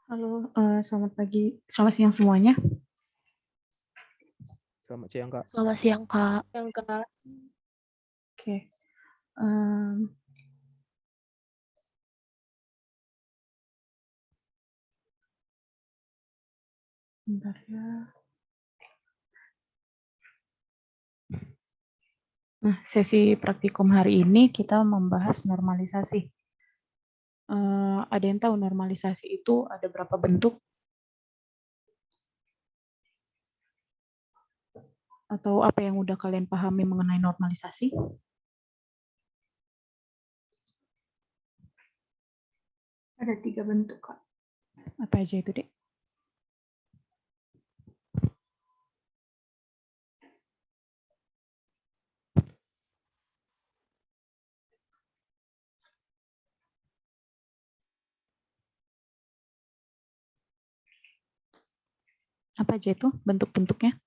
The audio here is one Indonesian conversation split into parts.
Halo, selamat pagi, selamat siang semuanya. Selamat siang, Kak. Selamat siang, Kak. Oke, em, bentar ya. Nah, sesi praktikum hari ini kita membahas normalisasi. Ada yang tahu normalisasi itu ada berapa bentuk? Atau apa yang udah kalian pahami mengenai normalisasi? Ada 3 bentuk, Kak. Apa aja itu, Dek? Apa aja itu bentuk-bentuknya?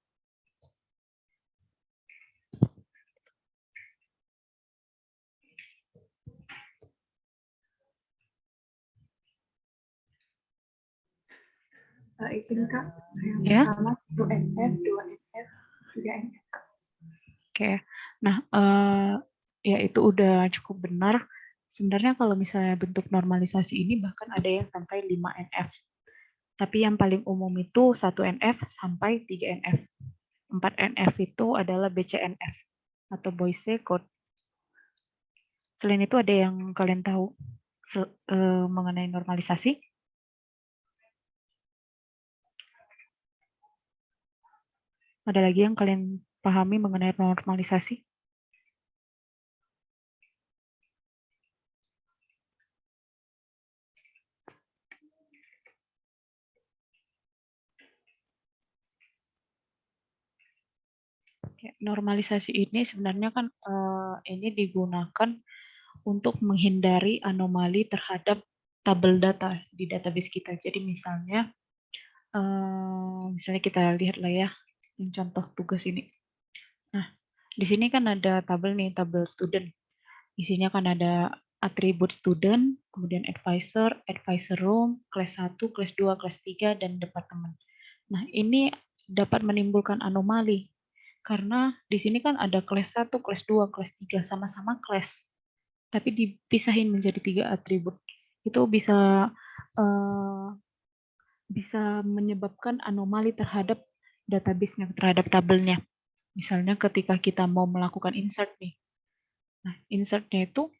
Izin, Kak. Yang Ya. pertama 1NF, 2NF, 3NF, Kak. Oke. Nah, ya itu udah cukup benar. Sebenarnya kalau misalnya bentuk normalisasi ini bahkan ada yang sampai 5NF. Tapi yang paling umum itu 1NF sampai 3NF. 4NF itu adalah BCNF atau Boyce Code. Selain itu ada yang kalian tahu mengenai normalisasi? Ada lagi yang kalian pahami mengenai normalisasi? Normalisasi ini sebenarnya kan ini digunakan untuk menghindari anomali terhadap tabel data di database kita. Jadi misalnya kita lihat lah ya, yang contoh tugas ini. Nah, di sini kan ada tabel nih, tabel student. Isinya kan ada atribut student, kemudian advisor, advisor room, kelas 1, kelas 2, kelas 3, dan departemen. Nah, ini dapat menimbulkan anomali. Karena di sini kan ada kelas 1, kelas 2, kelas 3, sama-sama kelas. Tapi dipisahin menjadi 3 atribut. Itu bisa menyebabkan anomali terhadap database-nya, terhadap tabelnya. Misalnya ketika kita mau melakukan insert nih. Nah, insert-nya itu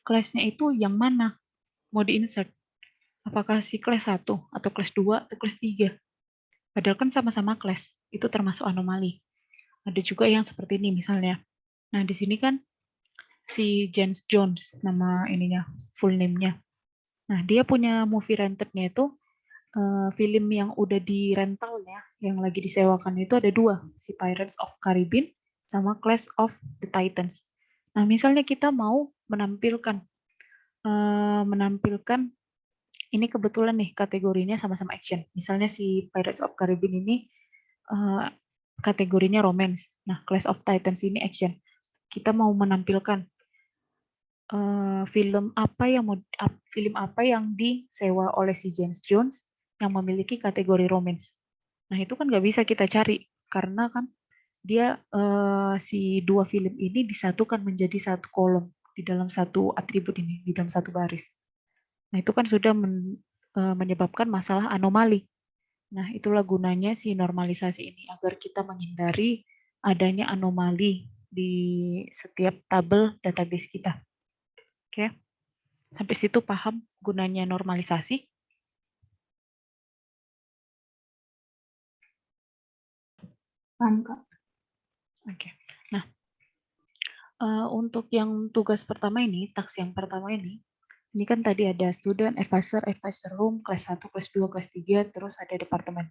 kelasnya itu yang mana mau di-insert? Apakah si kelas 1 atau kelas 2 atau kelas 3? Padahal kan sama-sama kelas. Itu termasuk anomali. Ada juga yang seperti ini misalnya. Nah, di sini kan si James Jones nama ininya, full name-nya. Nah, dia punya movie rented-nya itu film yang udah di rentalnya, yang lagi disewakan itu ada 2, si Pirates of Caribbean sama Clash of the Titans. Nah, misalnya kita mau menampilkan ini kebetulan nih kategorinya sama-sama action. Misalnya si Pirates of Caribbean ini kategorinya romance. Nah, Clash of Titans ini action. Kita mau menampilkan film apa yang disewa oleh si James Jones yang memiliki kategori romance. Nah, itu kan nggak bisa kita cari karena kan dia si 2 film ini disatukan menjadi satu kolom di dalam satu atribut ini, di dalam satu baris. Nah, itu kan sudah menyebabkan masalah anomali. Nah, itulah gunanya si normalisasi ini agar kita menghindari adanya anomali di setiap tabel database kita. Oke. Sampai situ paham gunanya normalisasi? Paham, Kak. Oke. Nah, untuk yang tugas pertama ini, task yang pertama ini kan tadi ada student, advisor, advisor room, kelas 1, kelas 2, kelas 3, terus ada departemen.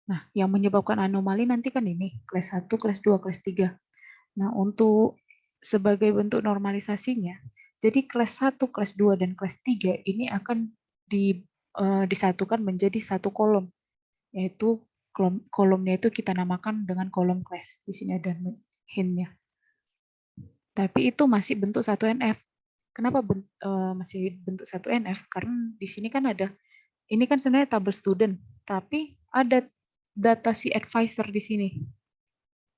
Nah, yang menyebabkan anomali nanti kan ini, kelas 1, kelas 2, kelas 3. Nah, untuk sebagai bentuk normalisasinya, jadi kelas 1, kelas 2, dan kelas 3 ini akan disatukan menjadi satu kolom, yaitu kolomnya itu kita namakan dengan kolom kelas. Di sini ada hint-nya. Tapi itu masih bentuk 1NF. Kenapa masih bentuk 1NF? Karena di sini kan ada, ini kan sebenarnya tabel student, tapi ada data si advisor di sini.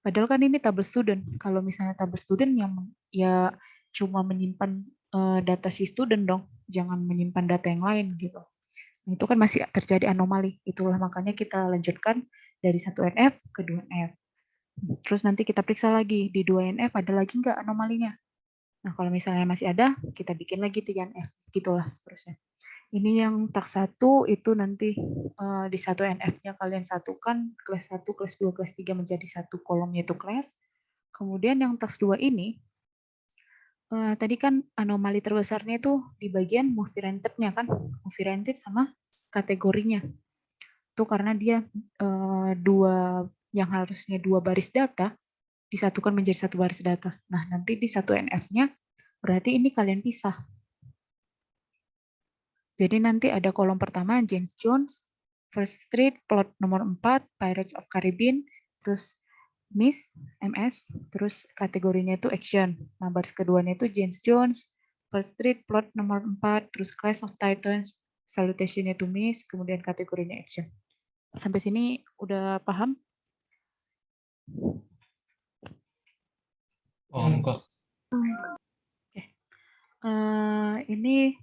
Padahal kan ini tabel student. Kalau misalnya tabel student yang ya cuma menyimpan data si student dong, jangan menyimpan data yang lain gitu. Nah, itu kan masih terjadi anomali. Itulah makanya kita lanjutkan dari 1NF ke 2NF. Terus nanti kita periksa lagi di 2NF ada lagi nggak anomalinya. Nah, kalau misalnya masih ada, kita bikin lagi 3NF. Gitulah seterusnya. Ini yang task 1 itu nanti di 1NF-nya kalian satukan kelas 1, kelas 2, kelas 3 menjadi satu kolom yaitu kelas. Kemudian yang task 2 ini, tadi kan anomali terbesarnya itu di bagian movie rented-nya kan. Movie rented sama kategorinya. Itu karena dia yang harusnya 2 baris data, disatukan menjadi 1 baris data. Nah, nanti di 1NF-nya berarti ini kalian pisah. Jadi nanti ada kolom pertama James Jones, First Street, plot nomor 4, Pirates of Caribbean, terus MS, terus kategorinya itu action. Nah, baris keduanya itu James Jones, First Street, plot nomor 4, terus Clash of Titans, Salutation-nya itu Miss, kemudian kategorinya action. Sampai sini udah paham? Paham, Kak. Oke. Ini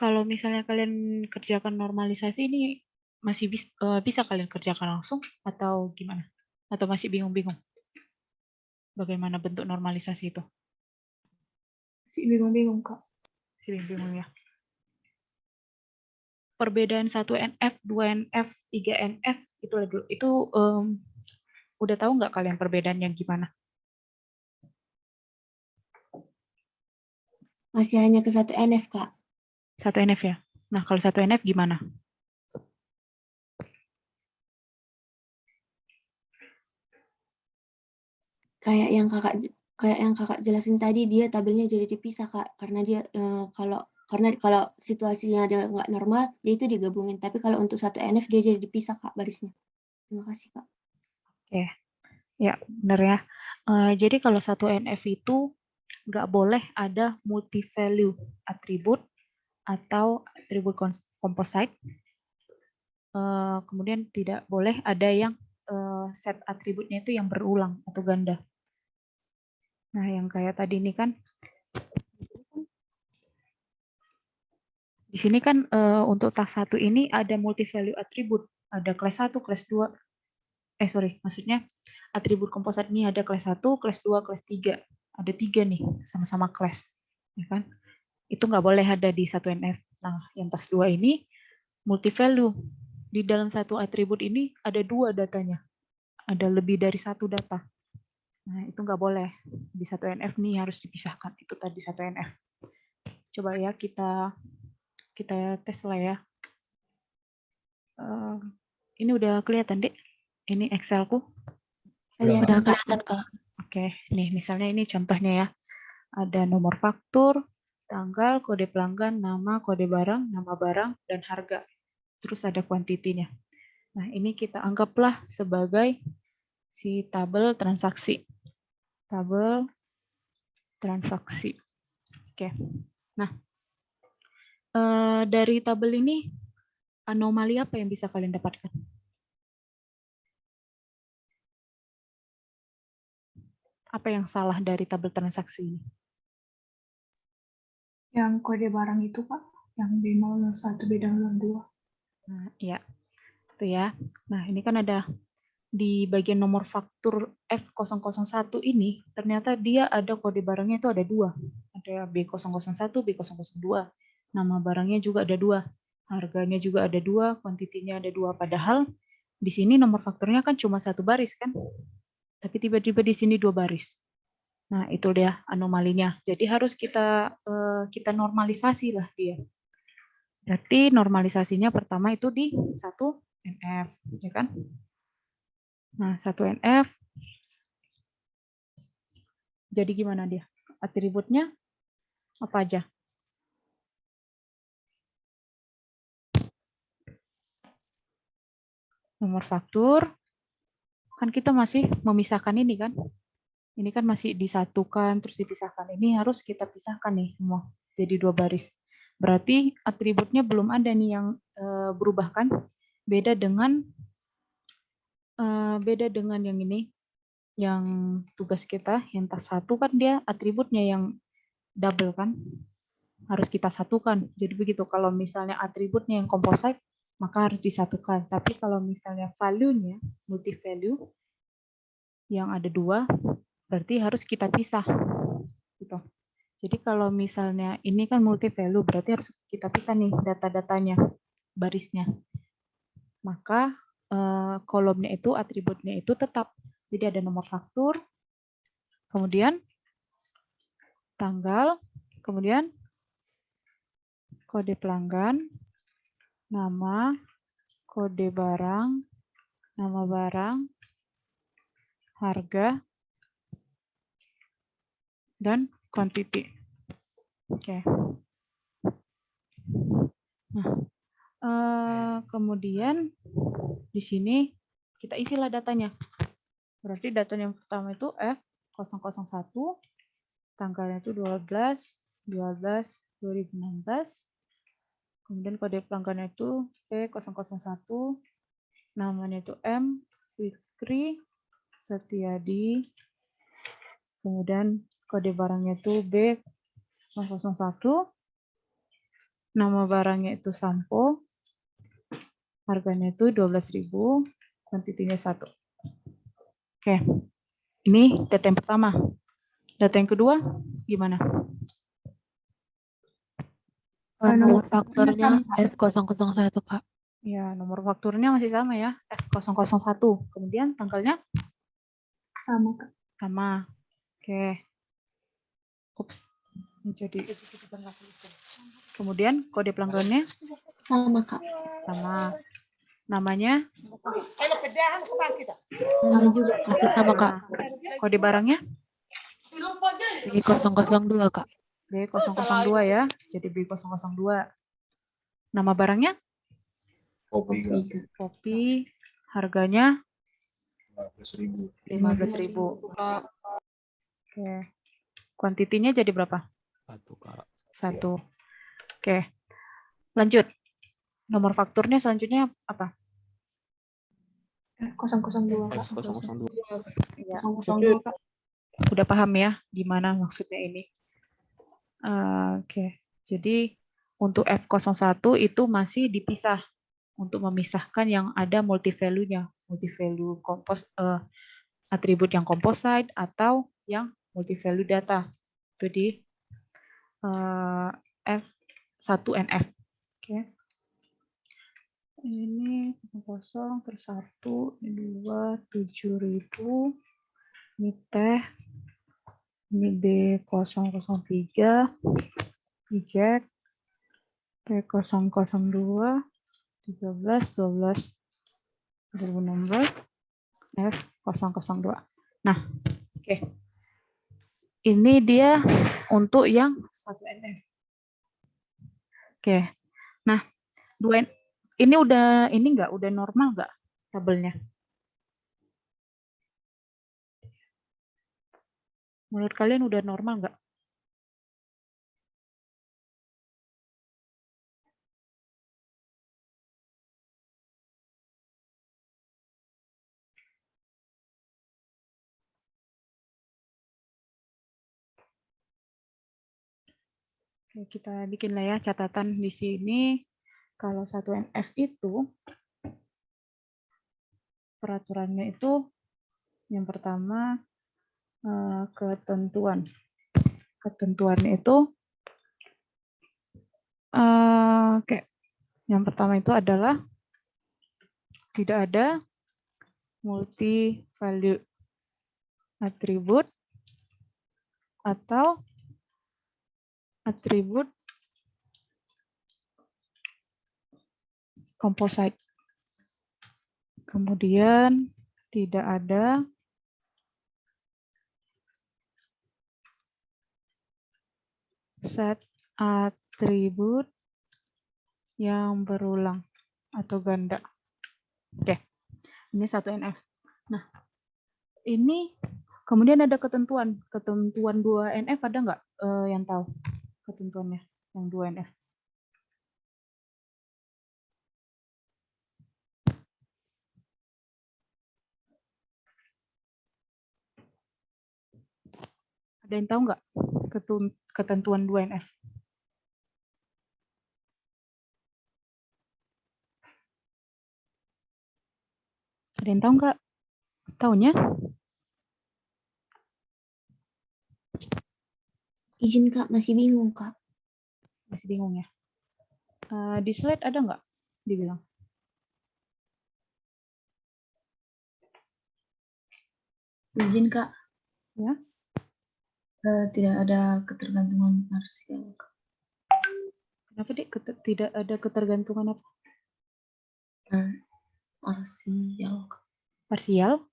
kalau misalnya kalian kerjakan normalisasi ini masih bisa kalian kerjakan langsung atau gimana? Atau masih bingung-bingung? Bagaimana bentuk normalisasi itu? Masih bingung-bingung, Kak. Masih bingung ya. Perbedaan 1NF, 2NF, 3NF itu udah tahu nggak kalian perbedaannya gimana? Masih hanya ke 1NF, Kak. 1NF ya. Nah, kalau 1NF gimana? Kayak yang kakak jelasin tadi, dia tabelnya jadi dipisah, Kak. Karena dia kalau situasinya dia nggak normal, dia itu digabungin. Tapi kalau untuk 1NF dia jadi dipisah, Kak, barisnya. Terima kasih, Kak. Oke. Ya, benar ya. Jadi kalau 1NF itu nggak boleh ada multi-value atribut atau atribut composite. Kemudian tidak boleh ada yang set atributnya itu yang berulang atau ganda. Nah, yang kayak tadi ini kan, di sini kan untuk task 1 ini ada multi-value atribut. Ada kelas 1, kelas 2, maksudnya atribut komposit ini ada kelas 1, kelas 2, kelas 3. Ada 3 nih, sama-sama kelas. Ya kan? Itu nggak boleh ada di 1NF. Nah, yang task 2 ini multi-value. Di dalam satu atribut ini ada 2 datanya. Ada lebih dari 1 data. Nah, itu nggak boleh. Di 1NF nih harus dipisahkan. Itu tadi 1NF. Coba ya kita tes lah ya. Ini udah kelihatan, Dek? Ini Excel-ku. Udah kelihatan, Kak. Oke, nih misalnya ini contohnya ya. Ada nomor faktur, tanggal, kode pelanggan, nama, kode barang, nama barang, dan harga. Terus ada kuantitinya. Nah, ini kita anggaplah sebagai si tabel transaksi. Tabel transaksi. Oke. Nah, dari tabel ini anomali apa yang bisa kalian dapatkan? Apa yang salah dari tabel transaksi ini? Yang kode barang itu, Pak, yang B001, B002. Nah, iya. Itu ya. Nah, ini kan ada di bagian nomor faktur F001 ini, ternyata dia ada kode barangnya itu ada 2. Ada B001, B002. Nama barangnya juga ada 2. Harganya juga ada 2, kuantitinya ada 2. Padahal di sini nomor fakturnya kan cuma 1 baris kan? Tapi tiba-tiba di sini 2 baris. Nah, itu dia anomalinya. Jadi harus kita normalisasi lah dia. Berarti normalisasinya pertama itu di 1NF, ya kan? Nah, 1NF. Jadi gimana dia? Atributnya apa aja? Nomor faktur. Kan kita masih memisahkan ini kan? Ini kan masih disatukan, terus dipisahkan. Ini harus kita pisahkan nih semua. Jadi 2 baris. Berarti atributnya belum ada nih yang berubah kan? Beda dengan yang ini, yang tugas kita, yang tas 1 kan dia atributnya yang double kan? Harus kita satukan. Jadi begitu, kalau misalnya atributnya yang composite, maka harus disatukan. Tapi kalau misalnya value-nya, multi value, yang ada 2, berarti harus kita pisah. Gitu. Jadi kalau misalnya ini kan multi value, berarti harus kita pisah nih data-datanya, barisnya. Maka kolomnya itu, atributnya itu tetap. Jadi ada nomor faktur, kemudian tanggal, kemudian kode pelanggan, nama, kode barang, nama barang, harga, dan quantity. Oke. Nah, kemudian di sini kita isilah datanya. Berarti data yang pertama itu F001, tanggalnya itu 12/12/2016. Kemudian kode pelanggannya itu P001, namanya itu M Fikri Setiadi. Kemudian kode barangnya itu B001, nama barangnya itu sampo, harganya itu 12.000, kuantitinya 1. Oke, ini data yang pertama. Data yang kedua gimana? Nomor fakturnya F001, Kak. Ya, nomor fakturnya masih sama ya, F001. Kemudian tanggalnya? Sama, Kak. Sama. Oke. Ups. Ini jadi. Kemudian kode pelanggannya? Sama, Kak. Sama. Namanya? Sama juga, Kak. Sama, Kak. Kode barangnya? B002, Kak. B002 ya. Jadi B002. Nama barangnya? Kopi, Kak. Kopi. Harganya? 15.000. 15.000. Oke. Kuantitinya jadi berapa? 1, Kak. 1. Oke. Lanjut. Nomor fakturnya selanjutnya apa? F002, Kak. S002. Ya. 002, Kak. Udah paham ya gimana maksudnya ini? Oke. Jadi untuk F01 itu masih dipisah untuk memisahkan yang ada multi value-nya, multi value atribut yang composite atau yang multi value data. Itu di F1NF. Oke. Ini 0 terus 1, ini 2, 7.000. Ini teh. Ini B003, eject, P002, 13/12/2016, F002. Nah, oke. Ini dia untuk yang 1NF. Oke. Nah, 2 ini udah udah normal nggak tabelnya? Menurut kalian udah normal nggak? Oke, kita bikin lah ya catatan di sini. Kalau 1NF itu peraturannya itu yang pertama ketentuan. Ketentuannya itu oke. Yang pertama itu adalah tidak ada multi value atribut atau atribut composite. Kemudian tidak ada set atribut yang berulang atau ganda. Oke, ini 1NF. Nah, ini Kemudian ada ketentuan 2NF ada nggak yang tahu ketentuannya yang 2NF? Ada yang tahu nggak ketentuan 2NF? Ada yang tahu nggak? Taunya? Izin Kak, masih bingung Kak. Masih bingung ya? Di slide ada nggak dibilang? Izin Kak. Ya. Tidak ada ketergantungan parsial. Kenapa Dik? Tidak ada ketergantungan apa? Parsial. Parsial?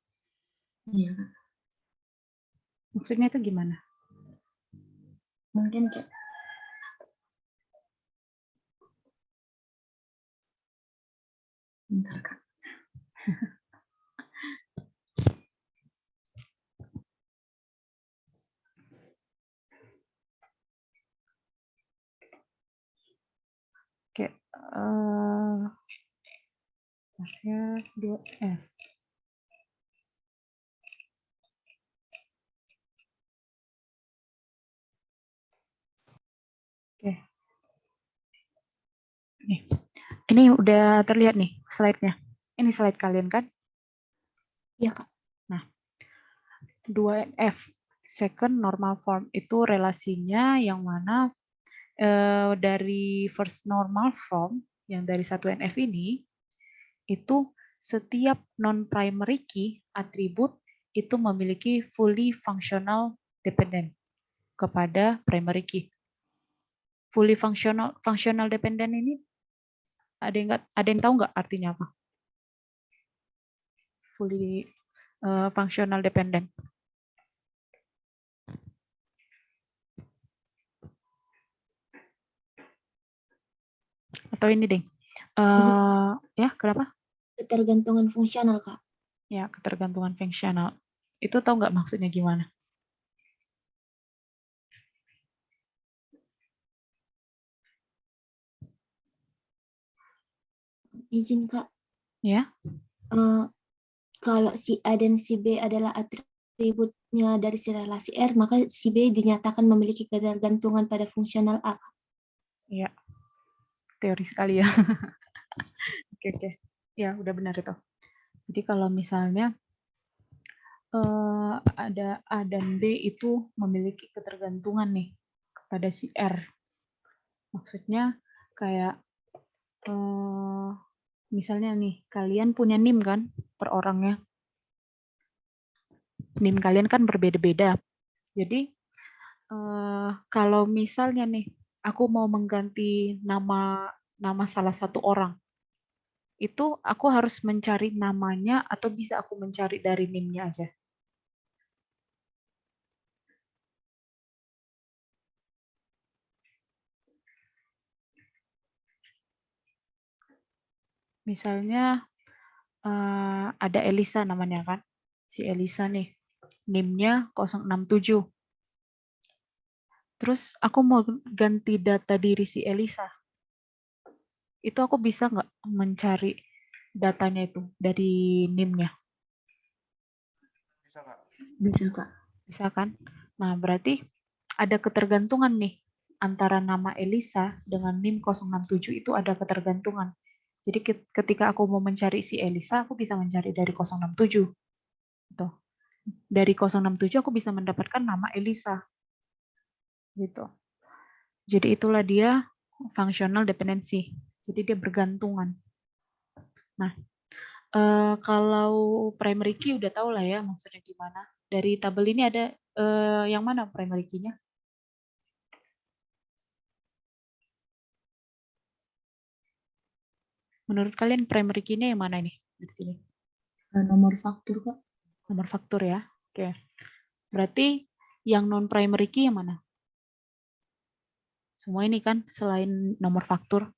Iya Kak. Maksudnya itu gimana? Mungkin kayak bentar Kak. Kayak parsial 2F. Oke. Nih. Ini udah terlihat nih slide-nya. Ini slide kalian kan? Iya Kak. Nah, 2NF, second normal form, itu relasinya yang mana dari first normal form, yang dari 1NF ini, itu setiap non-primary key atribut itu memiliki fully functional dependent kepada primary key. Fully functional dependent ini ada yang tahu nggak artinya apa? Fully functional dependent. Atau ini deh. Ya, kenapa? Ketergantungan fungsional Kak. Ya, ketergantungan fungsional. Itu tahu nggak maksudnya gimana? Izin Kak. Ya. Kalau si A dan si B adalah atributnya dari si relasi R, maka si B dinyatakan memiliki ketergantungan pada fungsional A. Iya. Teori sekali ya. Oke. Ya, udah benar itu. Jadi kalau misalnya ada A dan B itu memiliki ketergantungan nih kepada si R. Maksudnya kayak misalnya nih, kalian punya NIM kan per orangnya. NIM kalian kan berbeda-beda. Jadi kalau misalnya nih, aku mau mengganti nama salah satu orang, itu aku harus mencari namanya atau bisa aku mencari dari NIM-nya aja? Misalnya ada Elisa namanya kan. Si Elisa nih, NIM-nya 067. Terus aku mau ganti data diri si Elisa. Itu aku bisa nggak mencari datanya itu dari NIM-nya? Bisa Kak. Bisa Kak. Bisa kan? Nah, berarti ada ketergantungan nih antara nama Elisa dengan NIM 067 itu ada ketergantungan. Jadi ketika aku mau mencari si Elisa, aku bisa mencari dari 067. Gitu. Dari 067 aku bisa mendapatkan nama Elisa. Gitu. Jadi itulah dia functional dependency. Jadi dia bergantungan. Nah, kalau primary key udah tahu lah ya maksudnya gimana. Dari tabel ini ada yang mana primary key-nya? Menurut kalian primary key-nya yang mana ini? Di sini. Nomor faktur Kak. Nomor faktur ya. Oke. Berarti yang non primary key yang mana? Semua ini kan selain nomor faktur.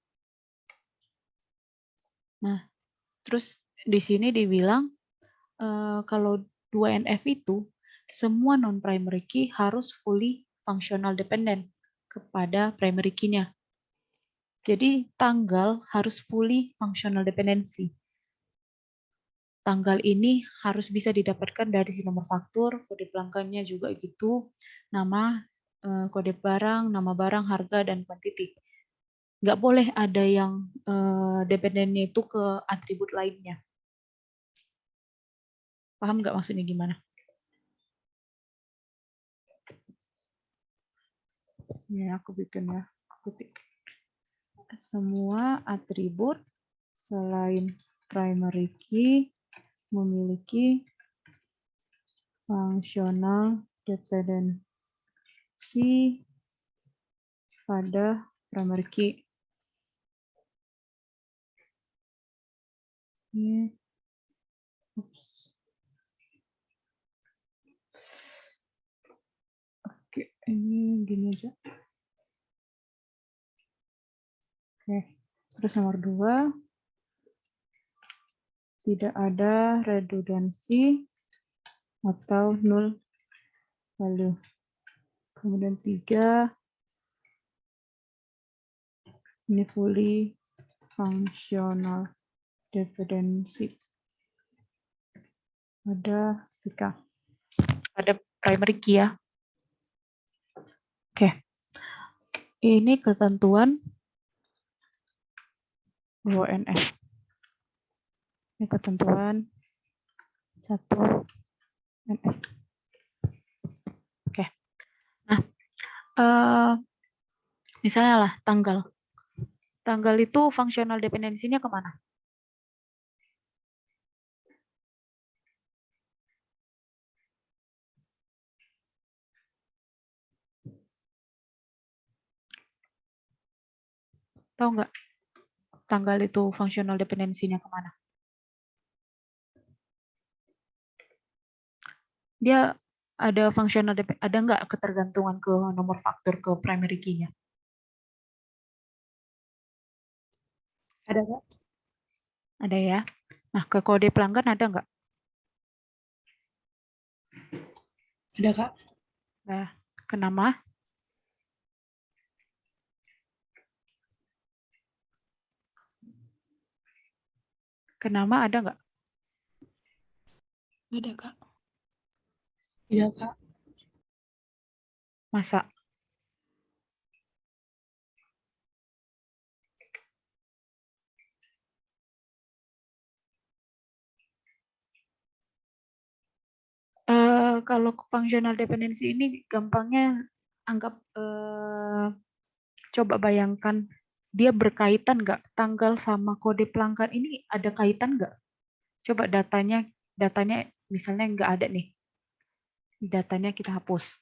Nah, terus di sini dibilang kalau 2NF itu semua non-primary key harus fully functional dependent kepada primary key-nya. Jadi tanggal harus fully functional dependency. Tanggal ini harus bisa didapatkan dari si nomor faktur, kode pelanggannya juga gitu, nama, kode barang, nama barang, harga, dan quantity. Nggak boleh ada yang dependennya itu ke atribut lainnya. Paham nggak maksudnya gimana? Ya, aku bikin ya. Aku ketik. Semua atribut selain primary key memiliki functional dependency pada primary key. Ini, oops. Oke, ini gini aja. Oke, terus nomor 2, tidak ada redundansi atau null value. Kemudian 3, ini fully functional dependency pada PK. Pada primary key ya. Oke. Ini ketentuan ONF. Ini ketentuan 1 NF. Oke. Nah, misalnya lah tanggal. Tanggal itu functional dependensinya kemana? Tahu nggak? Tanggal itu functional dependensinya kemana? Dia ada functional ada nggak ketergantungan ke nomor faktur ke primary key-nya? Ada Kak? Ada ya. Nah, ke kode pelanggan ada nggak? Ada Kak? Nah, ke nama? Ke nama ada nggak? Ada Kak? Tidak Kak? Masa? Kalau functional dependency ini gampangnya anggap coba bayangkan dia berkaitan nggak tanggal sama kode pelanggan ini ada kaitan nggak? Coba datanya misalnya nggak ada nih. Datanya kita hapus.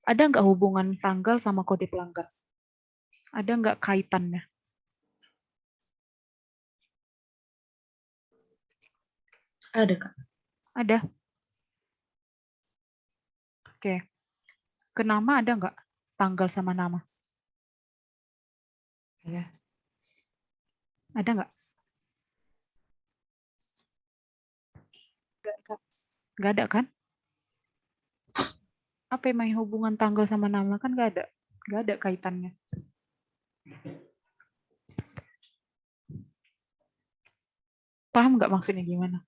Ada nggak hubungan tanggal sama kode pelanggan? Ada nggak kaitannya? Ada, Kak. Ada. Oke. Ke nama ada nggak? Tanggal sama nama? Ada. Ada nggak? Enggak Kak? Nggak ada kan? Apa emang hubungan tanggal sama nama kan nggak ada? Nggak ada kaitannya. Paham nggak maksudnya gimana?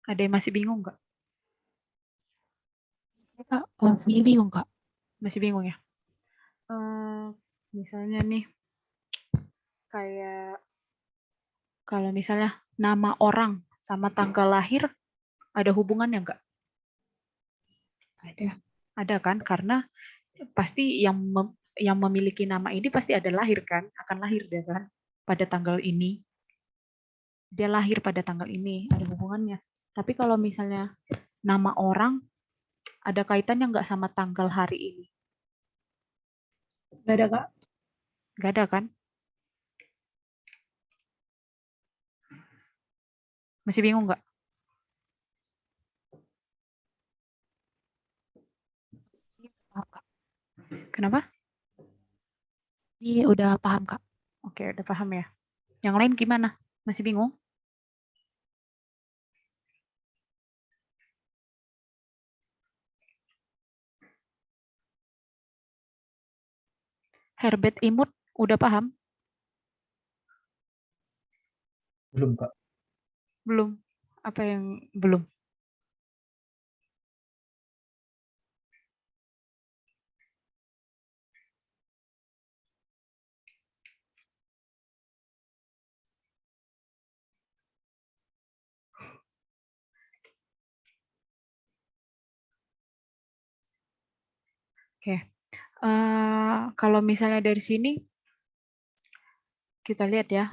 Ada yang masih bingung nggak? Kak, masih bingung, Kak. Masih bingung ya? Misalnya nih, kayak kalau misalnya nama orang sama tanggal lahir ada hubungannya nggak? Ada. Ada kan? Karena pasti yang memiliki nama ini pasti ada lahir kan? Akan lahir dia kan? Pada tanggal ini. Dia lahir pada tanggal ini, ada hubungannya. Tapi kalau misalnya nama orang, ada kaitannya nggak sama tanggal hari ini? Enggak ada Kak? Nggak ada kan? Masih bingung nggak? Paham, Kak. Kenapa? Ini udah paham, Kak. Oke, udah paham ya. Yang lain gimana? Masih bingung? Herbert Imut, udah paham? Belum, Kak. Belum? Apa yang belum? Oke. Kalau misalnya dari sini, kita lihat ya.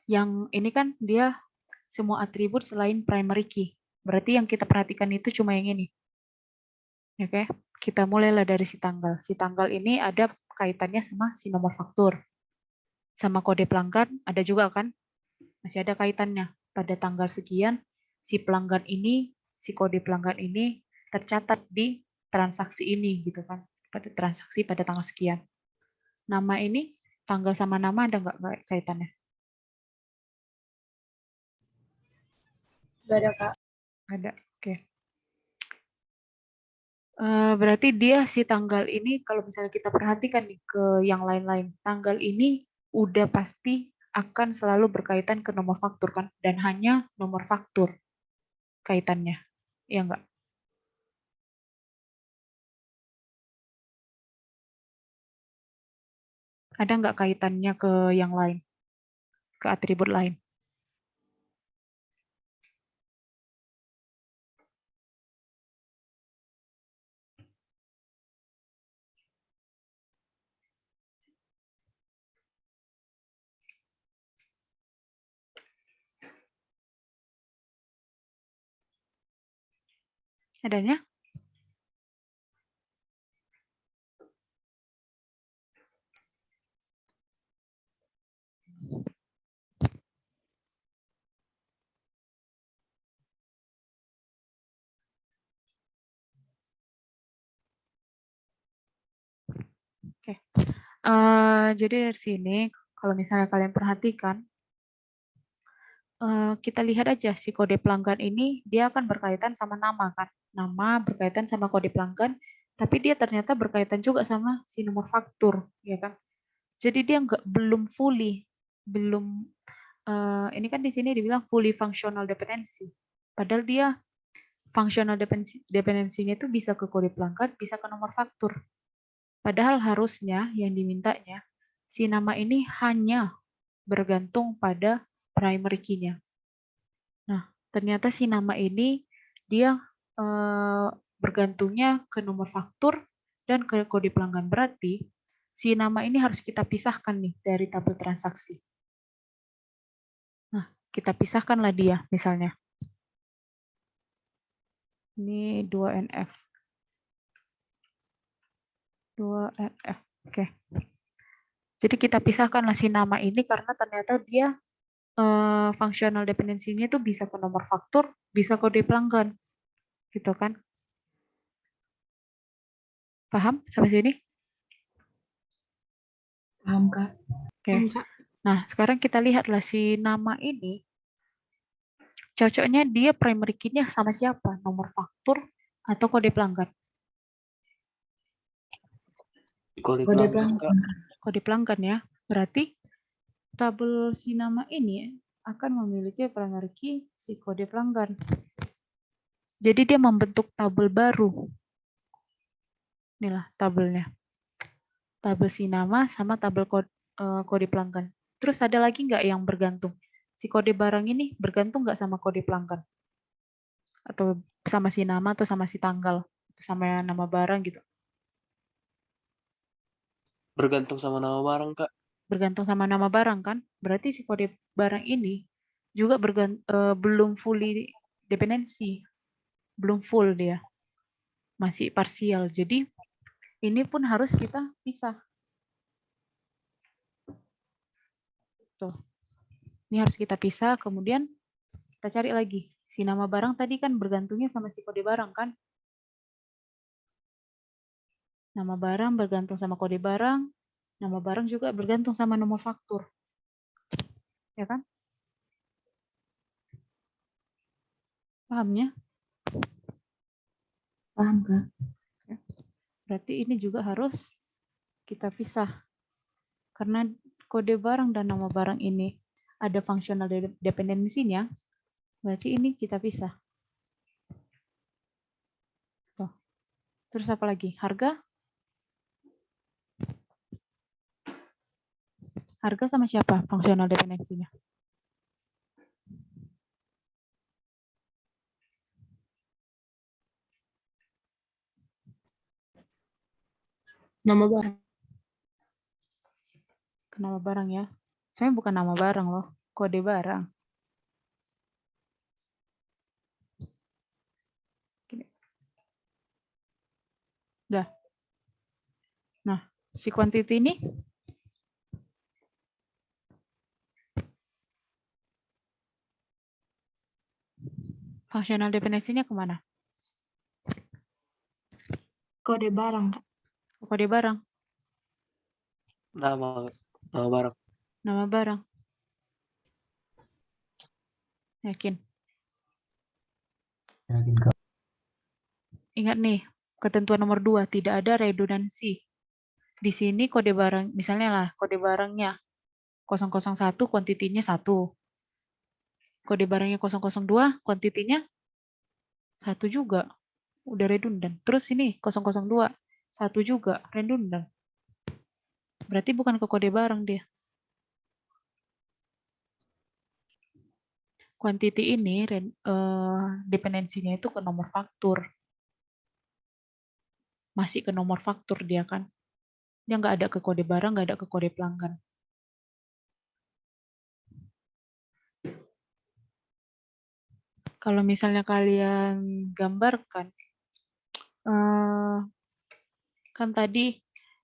Yang ini kan dia semua atribut selain primary key. Berarti yang kita perhatikan itu cuma yang ini. Oke, kita mulailah dari si tanggal. Si tanggal ini ada kaitannya sama si nomor faktur. Sama kode pelanggan ada juga kan? Masih ada kaitannya. Pada tanggal sekian, si pelanggan ini, si kode pelanggan ini tercatat di transaksi ini gitu kan. Pada transaksi pada tanggal sekian. Nama ini, tanggal sama nama ada nggak kaitannya? Gak ada, Kak. Ada, oke. Berarti dia si tanggal ini kalau misalnya kita perhatikan nih ke yang lain-lain, tanggal ini udah pasti akan selalu berkaitan ke nomor faktur kan, dan hanya nomor faktur kaitannya, ya enggak? Ada nggak kaitannya ke yang lain, ke atribut lain? Adanya? Oke. Jadi dari sini, kalau misalnya kalian perhatikan, kita lihat aja si kode pelanggan ini dia akan berkaitan sama nama kan, nama berkaitan sama kode pelanggan, tapi dia ternyata berkaitan juga sama si nomor faktur, ya kan? Jadi dia belum fully, belum ini kan di sini dibilang fully functional dependency, padahal dia functional dependency-nya itu bisa ke kode pelanggan, bisa ke nomor faktur. Padahal harusnya yang dimintanya si nama ini hanya bergantung pada primary key-nya. Nah, ternyata si nama ini dia bergantungnya ke nomor faktur dan ke kode pelanggan. Berarti si nama ini harus kita pisahkan nih dari tabel transaksi. Nah, kita pisahkanlah dia misalnya. Ini 2NF. 2NF. Oke. Jadi kita pisahkanlah si nama ini karena ternyata dia functional dependency-nya itu bisa ke nomor faktur, bisa kode pelanggan. Gitu kan? Paham sampai sini? Paham, Kak. Oke. Nah, sekarang kita lihatlah si nama ini cocoknya dia primary key-nya sama siapa? Nomor faktur atau kode pelanggan? Kode Kode pelanggan, Kak. pelanggan. Kode pelanggan ya. Berarti tabel si nama ini akan memiliki primary key si kode pelanggan. Jadi dia membentuk tabel baru. Inilah tabelnya. Tabel si nama sama tabel kode pelanggan. Terus ada lagi nggak yang bergantung? Si kode barang ini bergantung nggak sama kode pelanggan? Atau sama si nama atau sama si tanggal? Atau sama nama barang gitu? Bergantung sama nama barang, Kak. Bergantung sama nama barang kan? Berarti si kode barang ini juga belum fully dependency. Belum full dia. Masih parsial. Jadi ini pun harus kita pisah. Tuh. Ini harus kita pisah, kemudian kita cari lagi. Si nama barang tadi kan bergantungnya sama si kode barang kan? Nama barang bergantung sama kode barang, nama barang juga bergantung sama nomor faktur. Ya kan? Pahamnya? Paham, Kak. Berarti ini juga harus kita pisah. Karena kode barang dan nama barang ini ada functional dependency-nya, berarti ini kita pisah. Tuh. Terus apa lagi? Harga? Harga sama siapa functional dependency-nya? Nama barang. Nama barang ya. Sebenarnya bukan nama barang loh, kode barang. Gini. Udah. Nah, si quantity ini functional dependency-nya kemana? Kode barang, Kak. Kode barang. Nama barang. Nama barang. Yakin? Yakin, Kak. Ingat nih, ketentuan nomor 2, tidak ada redundansi. Di sini kode barang, misalnya lah, kode barangnya 001, kuantitinya 1. Kode barangnya 002, kuantitinya 1 juga. Udah redundan. Terus ini 002, 1 juga, redundan. Berarti bukan ke kode barang dia. Quantity ini dependensinya itu ke nomor faktur. Masih ke nomor faktur dia kan. Dia nggak ada ke kode barang, nggak ada ke kode pelanggan. Kalau misalnya kalian gambarkan, kan tadi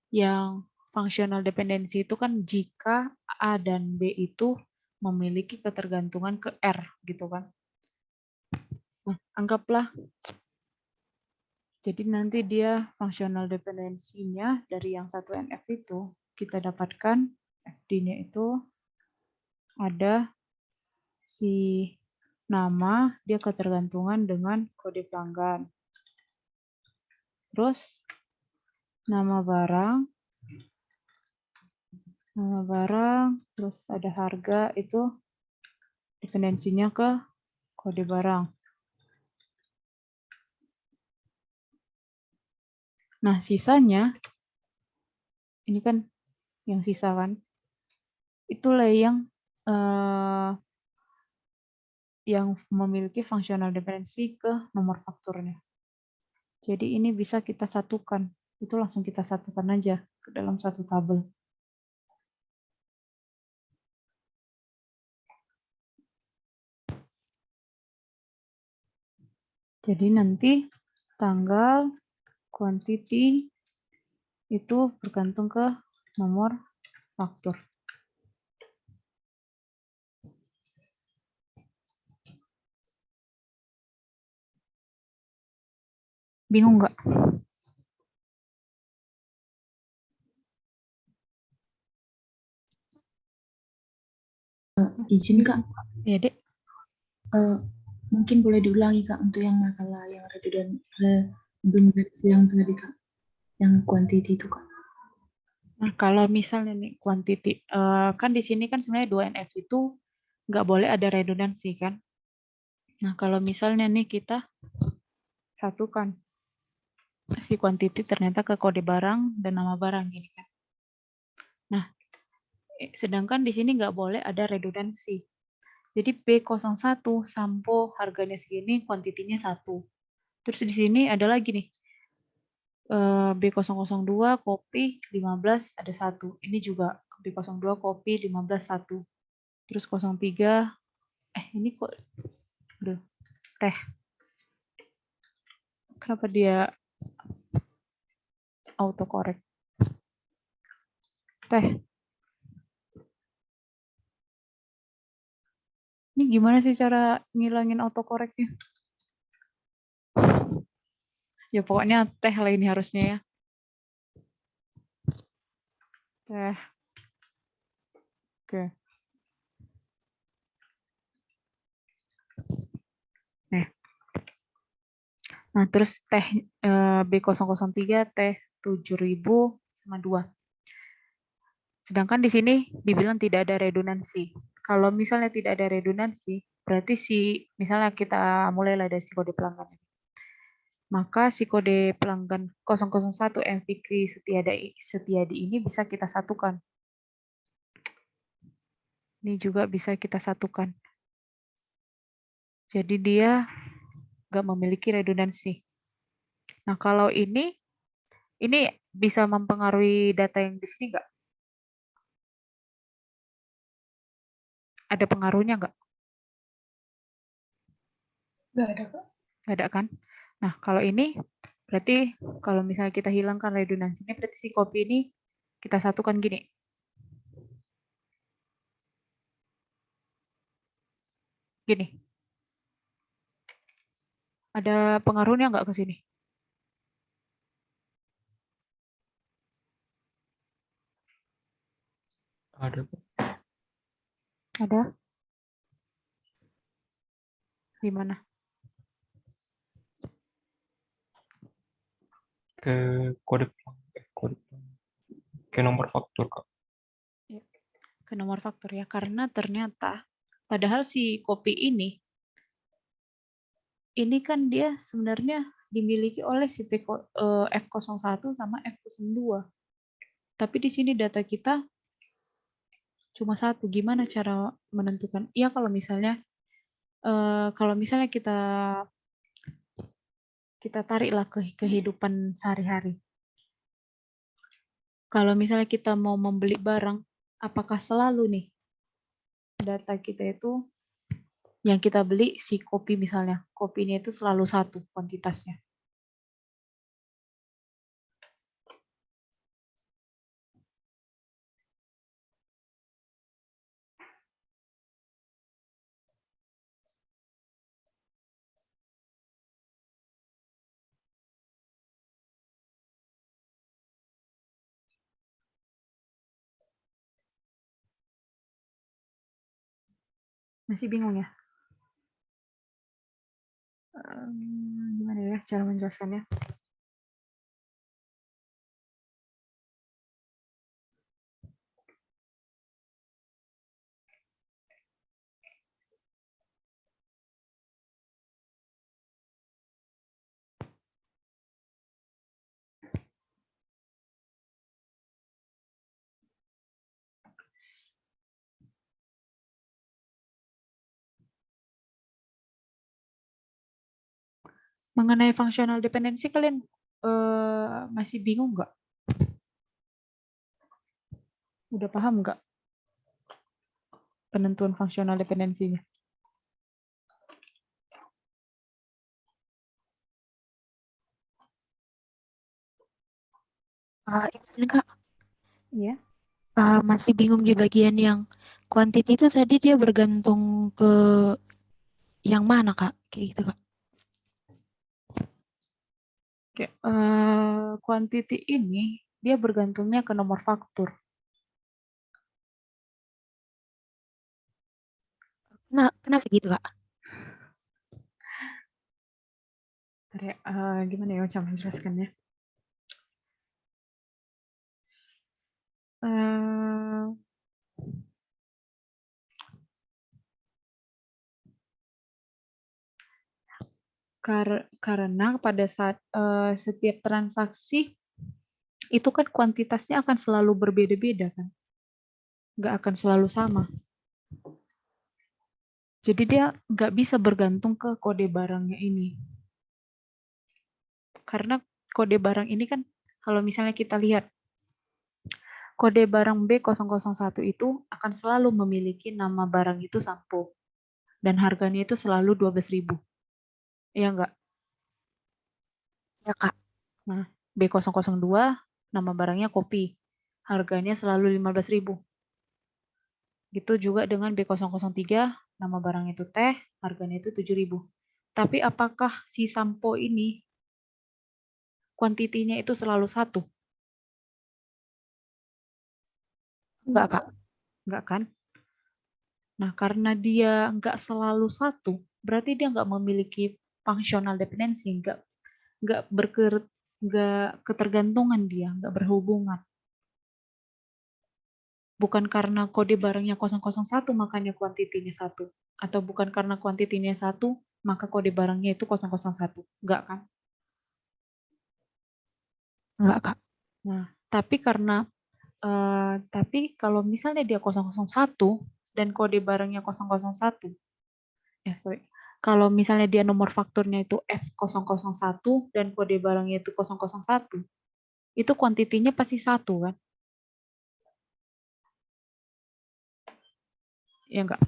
yang functional dependency itu kan jika A dan B itu memiliki ketergantungan ke R gitu kan. Nah, anggaplah jadi nanti dia functional dependency-nya dari yang 1NF itu kita dapatkan FD-nya itu ada si nama, dia ketergantungan dengan kode pelanggan. Terus nama barang, terus ada harga itu dependensinya ke kode barang. Nah, sisanya, ini kan yang sisa kan, itulah yang memiliki functional dependency ke nomor fakturnya. Jadi ini bisa kita satukan, itu langsung kita satukan aja ke dalam satu tabel. Jadi nanti tanggal, quantity, itu bergantung ke nomor faktur. Bingung nggak? Izin Kak, Ya, Dek. mungkin boleh diulangi Kak untuk yang masalah yang redundansi yang tadi Kak, yang quantity itu Kak. Nah, kalau misalnya nih quantity, kan di sini kan sebenarnya 2NF itu nggak boleh ada redundansi kan. Nah, kalau misalnya nih kita satukan si quantity ternyata ke kode barang dan nama barang gini kan. Nah, sedangkan di sini nggak boleh ada redundansi. Jadi B01 sampo harganya segini, kuantitinya 1. Terus di sini ada lagi nih. B002 kopi 15 ada 1. Ini juga B02 kopi 15 1. Terus 03 ini kok teh. Kenapa dia autocorrect? Teh. Ini gimana sih cara ngilangin autocorrectnya? Ya pokoknya teh lah ini harusnya ya. Teh. Oke. Nah, terus teh B003 teh 7.000 sama 2. Sedangkan di sini dibilang tidak ada redundansi. Kalau misalnya tidak ada redundansi, berarti misalnya kita mulailah dari si kode pelanggan. Maka si kode pelanggan 001 Fikri Setiadi ini bisa kita satukan. Ini juga bisa kita satukan. Jadi dia nggak memiliki redundansi. Nah, kalau ini bisa mempengaruhi data yang di sini nggak? Ada pengaruhnya nggak? Nggak ada, Kak. Nggak ada kan? Nah, kalau ini berarti kalau misalnya kita hilangkan redundansinya, berarti si copy ini kita satukan gini. Gini. Ada pengaruhnya nggak ke sini? Ada Pak. Ada? Di mana? Ke kode ke nomor faktur Kak. Ke nomor faktur ya. Karena ternyata padahal si copy ini kan dia sebenarnya dimiliki oleh si F01 sama F02. Tapi di sini data kita cuma satu. Gimana cara menentukan? Iya kalau misalnya kita tariklah ke kehidupan sehari-hari. Kalau misalnya kita mau membeli barang, apakah selalu nih data kita itu yang kita beli si kopi misalnya, kopinya itu selalu satu kuantitasnya. Masih bingung ya? Gimana ya cara menjelaskannya? Mengenai functional dependency kalian masih bingung nggak? Udah paham nggak penentuan functional dependensinya? Ini Kak, Iya. masih bingung di bagian yang quantity itu tadi dia bergantung ke yang mana Kak? Kayak gitu Kak. Oke, quantity ini dia bergantungnya ke nomor faktur. Nah, kenapa gitu Kak? Gimana ya cara menjelaskannya? Karena pada saat setiap transaksi itu kan kuantitasnya akan selalu berbeda-beda kan, nggak akan selalu sama. Jadi dia nggak bisa bergantung ke kode barangnya ini. Karena kode barang ini kan kalau misalnya kita lihat kode barang B001 itu akan selalu memiliki nama barang itu sampo dan harganya itu selalu 12.000. Iya nggak? Ya Kak. Nah, B002 nama barangnya kopi. Harganya selalu 15.000. Gitu juga dengan B003 nama barang itu teh, harganya itu 7.000. Tapi apakah si sampo ini kuantitinya itu selalu satu? Enggak Kak. Enggak kan? Nah, karena dia enggak selalu satu, berarti dia enggak memiliki functional dependency, enggak ketergantungan dia, enggak berhubungan. Bukan karena kode barangnya 001 makanya kuantitinya 1. Atau bukan karena kuantitinya 1 maka kode barangnya itu 001. Enggak kan? Enggak, Kak. Nah, tapi kalau misalnya dia 001 dan kode barangnya 001, kalau misalnya dia nomor fakturnya itu F001 dan kode barangnya itu 001, itu kuantitinya pasti 1 kan? Ya enggak?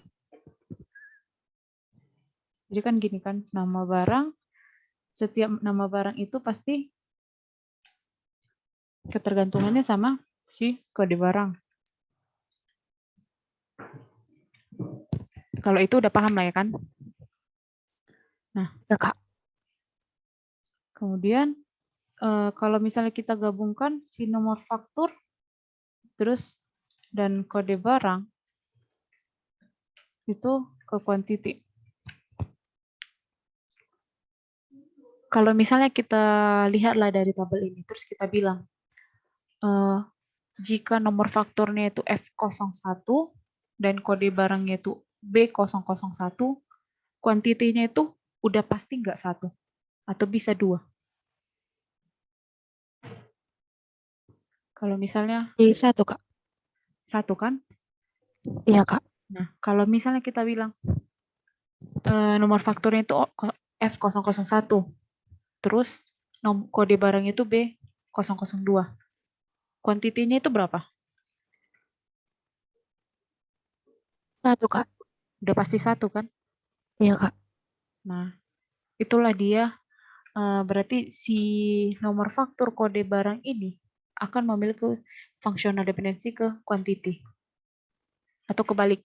Jadi kan gini kan, setiap nama barang itu pasti ketergantungannya sama si kode barang. Kalau itu udah paham lah ya kan? Ya, Kak. Kemudian kalau misalnya kita gabungkan si nomor faktur terus dan kode barang itu ke quantity. Kalau misalnya kita lihatlah dari tabel ini terus kita bilang jika nomor fakturnya itu F01 dan kode barangnya itu B001, kuantitinya itu udah pasti nggak 1 atau bisa 2. Kalau misalnya Jadi 1, Kak. 1 kan? Iya, Kak. Nah, kalau misalnya kita bilang nomor fakturnya itu F001, terus kode barangnya itu B002. Kuantitinya itu berapa? 1, Kak. Udah pasti 1 kan? Iya, Kak. Nah, itulah dia berarti si nomor faktur kode barang ini akan memiliki functional dependency ke quantity. Atau kebalik.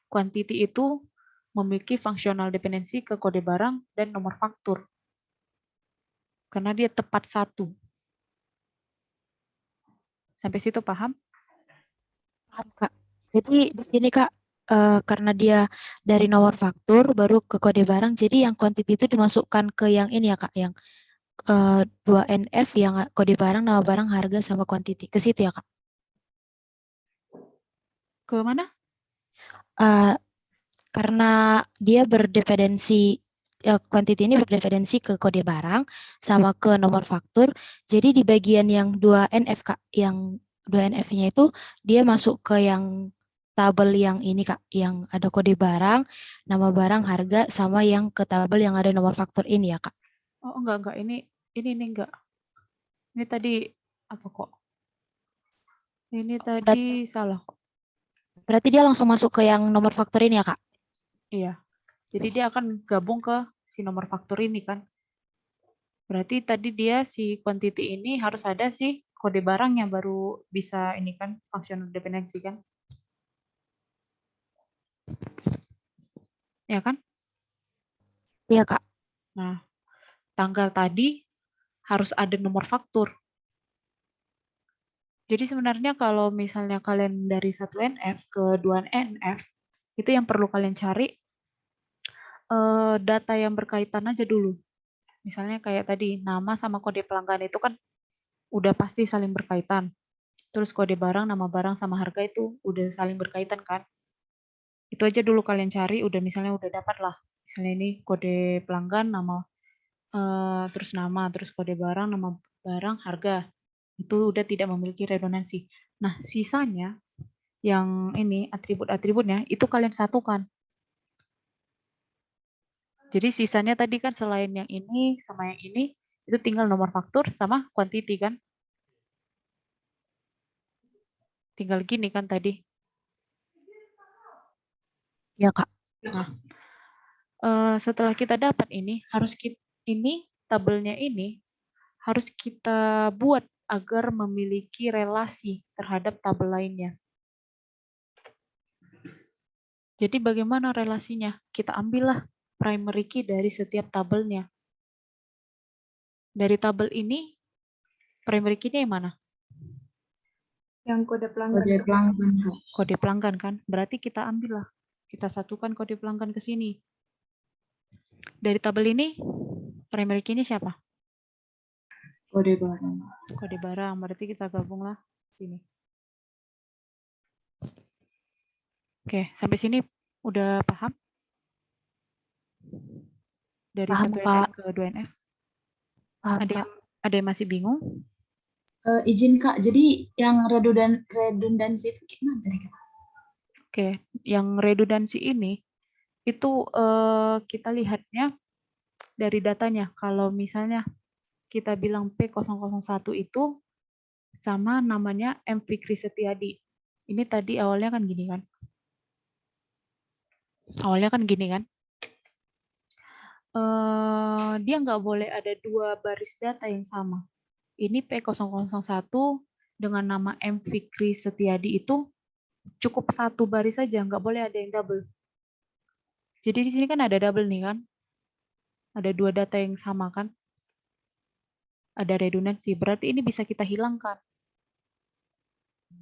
Quantity itu memiliki functional dependency ke kode barang dan nomor faktur. Karena dia tepat 1. Sampai situ paham? Paham, Kak. Jadi di sini, Kak, karena dia dari nomor faktur baru ke kode barang, jadi yang quantity itu dimasukkan ke yang ini ya, Kak, yang 2NF yang kode barang, nama barang, harga, sama quantity. Ke situ ya, Kak? Ke mana? Karena dia berdependensi, quantity ini berdependensi ke kode barang sama ke nomor faktur. Jadi di bagian yang 2NF, Kak, yang 2NF-nya itu dia masuk ke yang tabel yang ini, Kak, yang ada kode barang, nama barang, harga, sama yang ke tabel yang ada nomor faktur ini ya, Kak. Oh, enggak. Ini enggak. Ini tadi apa kok? Ini tadi salah kok. Berarti dia langsung masuk ke yang nomor faktur ini ya, Kak? Iya. Jadi dia akan gabung ke si nomor faktur ini kan. Berarti tadi dia si quantity ini harus ada si kode barang yang baru bisa ini kan functional dependency kan. Ya kan? Iya, Kak. Nah, tanggal tadi harus ada nomor faktur. Jadi sebenarnya kalau misalnya kalian dari 1NF ke 2NF, itu yang perlu kalian cari data yang berkaitan aja dulu. Misalnya kayak tadi, nama sama kode pelanggan itu kan udah pasti saling berkaitan. Terus kode barang, nama barang sama harga itu udah saling berkaitan kan. Itu aja dulu kalian cari, misalnya udah dapat lah. Misalnya ini kode pelanggan, terus nama, terus kode barang, nama barang, harga. Itu udah tidak memiliki redundansi. Nah, sisanya yang ini atribut-atributnya itu kalian satukan. Jadi sisanya tadi kan selain yang ini sama yang ini, itu tinggal nomor faktur sama quantity kan. Tinggal gini kan tadi. Iya, Kak. Nah, setelah kita dapat ini, tabelnya ini harus kita buat agar memiliki relasi terhadap tabel lainnya. Jadi bagaimana relasinya? Kita ambillah primary key dari setiap tabelnya. Dari tabel ini, primary key-nya yang mana? Yang kode pelanggan. Kode pelanggan, Kak. Kode pelanggan kan? Berarti kita ambillah. Kita satukan kode pelanggan ke sini. Dari tabel ini, primary key-nya siapa? Kode barang. Kode barang. Berarti kita gabunglah sini. Oke, sampai sini udah paham? Dari Paham, 1NF Kak. ke 2NF? Paham, Ada Kak. yang, ada yang masih bingung? Izin Kak, jadi yang redundansi itu gimana tadi Kak? Oke, yang redundansi ini itu kita lihatnya dari datanya. Kalau misalnya kita bilang P001 itu sama namanya M. Fikri Setiadi. Ini tadi awalnya kan gini kan? Awalnya kan gini kan? Dia nggak boleh ada 2 baris data yang sama. Ini P001 dengan nama M. Fikri Setiadi itu cukup 1 baris saja, nggak boleh ada yang double. Jadi di sini kan ada double nih kan? Ada 2 data yang sama kan? Ada redundansi, berarti ini bisa kita hilangkan.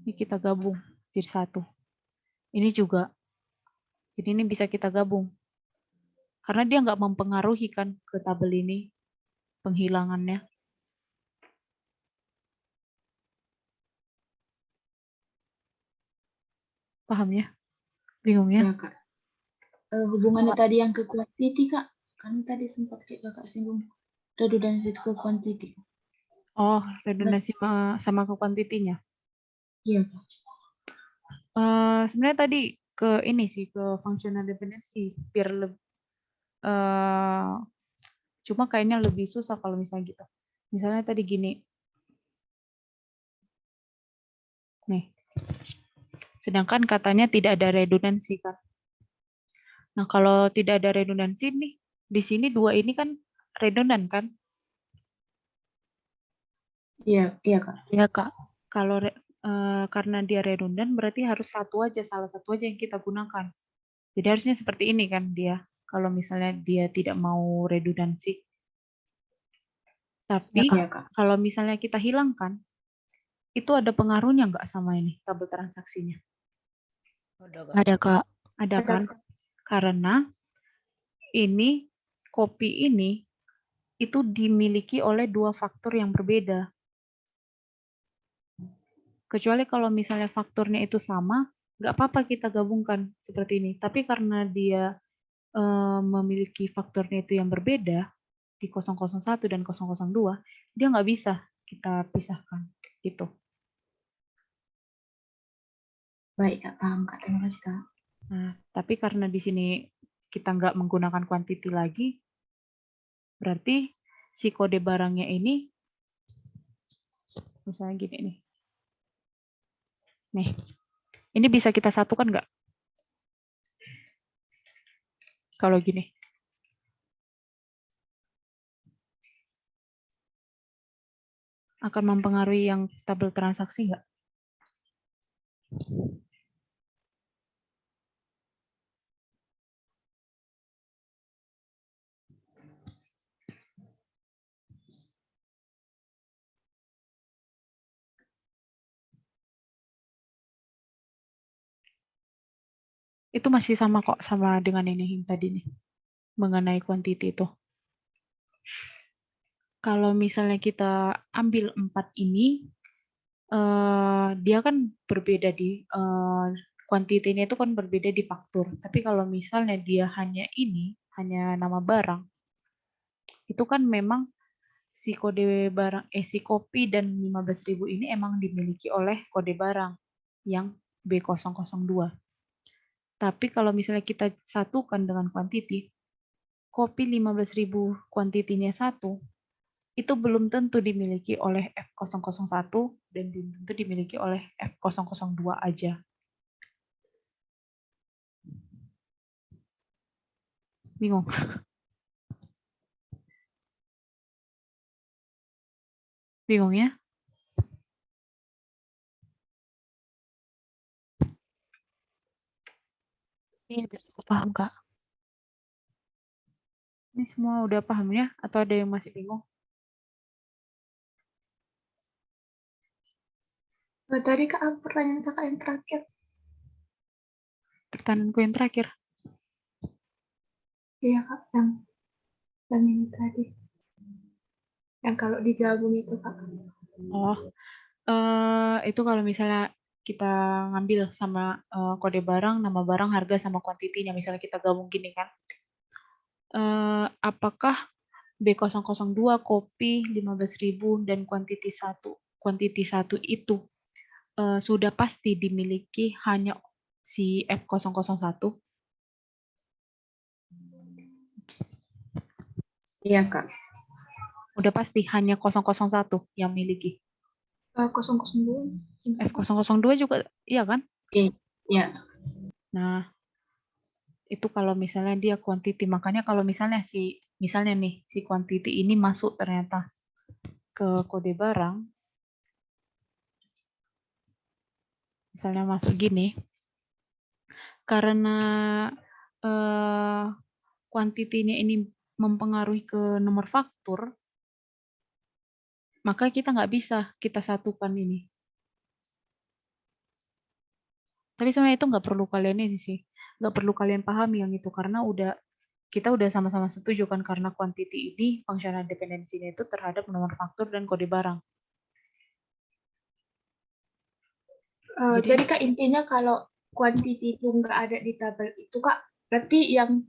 Ini kita gabung jadi 1. Ini juga. Jadi ini bisa kita gabung. Karena dia nggak mempengaruhi kan ke tabel ini penghilangannya. Paham ya? Bingung ya? Ya Kak. Hubungannya tadi yang ke quantity Kak, kan tadi sempat Kakak singgung redundansi itu ke quantity. Oh, redundansi sama ke kuantitinya. Iya Kak. Sebenarnya tadi ke ini sih, ke functional dependency. Biar cuma kayaknya lebih susah kalau misalnya gitu. Misalnya tadi gini. Nih. Sedangkan katanya tidak ada redundansi kan. Nah, kalau tidak ada redundansi nih, di sini 2 ini kan redundan kan? Iya Kak. Iya, Kak. Kalau karena dia redundan berarti harus salah satu aja yang kita gunakan. Jadi harusnya seperti ini kan dia. Kalau misalnya dia tidak mau redundansi. Tapi Iya Kak. kalau misalnya kita hilangkan, itu ada pengaruhnya nggak sama ini tabel transaksinya? Ada, Kak. Ada kan? Karena ini kopi ini itu dimiliki oleh 2 faktor yang berbeda. Kecuali kalau misalnya faktornya itu sama, nggak apa-apa kita gabungkan seperti ini. Tapi karena dia memiliki faktornya itu yang berbeda, di 001 dan 002, dia nggak bisa kita pisahkan. Gitu. Baik Kak, paham Kak. Terima kasih Kak. Nah, tapi karena di sini kita nggak menggunakan quantity lagi, berarti si kode barangnya ini, misalnya gini nih. Nih, ini bisa kita satukan nggak? Kalau gini. Akan mempengaruhi yang tabel transaksi nggak? Itu masih sama kok, sama dengan ini yang tadi nih. Mengenai quantity itu. Kalau misalnya kita ambil 4 ini, dia kan berbeda di quantity-nya itu kan berbeda di faktur. Tapi kalau misalnya dia hanya ini, hanya nama barang, itu kan memang si kode barang, si kopi dan 15.000 ini emang dimiliki oleh kode barang yang B002. Tapi kalau misalnya kita satukan dengan quantity, kopi 15.000 kuantitinya 1, itu belum tentu dimiliki oleh F001 dan belum tentu dimiliki oleh F002 aja. Bingung? Bingung ya? Ini udah cukup paham, Kak. Ini semua udah paham ya? Atau ada yang masih bingung? Tadi Kak, pertanyaan Kakak yang terakhir. Pertanyaanku yang terakhir. Iya Kak, yang ini tadi. Yang kalau digabung itu Kak. Oh, itu kalau misalnya kita ngambil sama kode barang, nama barang, harga, sama kuantitinya. Misalnya kita gabung gini kan. Apakah B002 kopi 15.000 dan kuantiti 1 itu sudah pasti dimiliki hanya si F001? Iya, Kak. Udah pasti hanya 001 yang miliki. 002. F002 juga iya kan? Iya. Nah, itu kalau misalnya dia quantity, makanya kalau misalnya nih si quantity ini masuk ternyata ke kode barang, misalnya masuk gini, karena quantity-nya ini mempengaruhi ke nomor faktur, maka kita nggak bisa kita satukan ini. Tapi sebenarnya itu nggak perlu kalian ini sih, nggak perlu kalian pahami yang itu, karena kita udah sama-sama setuju kan, karena quantity ini functional dependency-nya itu terhadap nomor faktur dan kode barang. Jadi Kak, intinya kalau quantity itu nggak ada di tabel itu Kak, berarti yang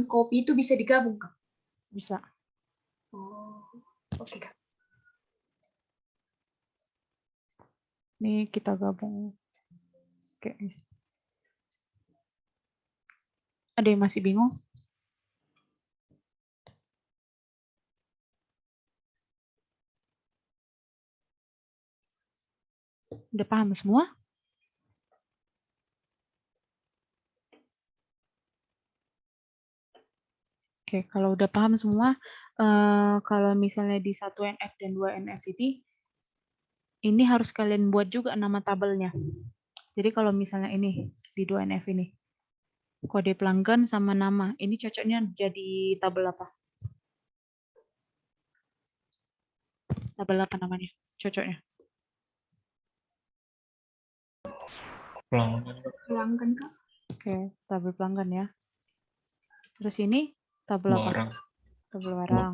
kopi itu bisa digabung Kak? Bisa. Oh, oke Kak. Ini kita gabung. Oke. Ada yang masih bingung? Udah paham semua? Oke, kalau udah paham semua, kalau misalnya di 1NF dan 2NF ini harus kalian buat juga nama tabelnya. Jadi kalau misalnya ini, di 2NF ini, kode pelanggan sama nama, ini cocoknya jadi tabel apa? Tabel apa namanya? Cocoknya. Pelanggan. Pelanggan Kak. Oke, tabel pelanggan ya. Terus ini tabel apa? Barang. Tabel barang.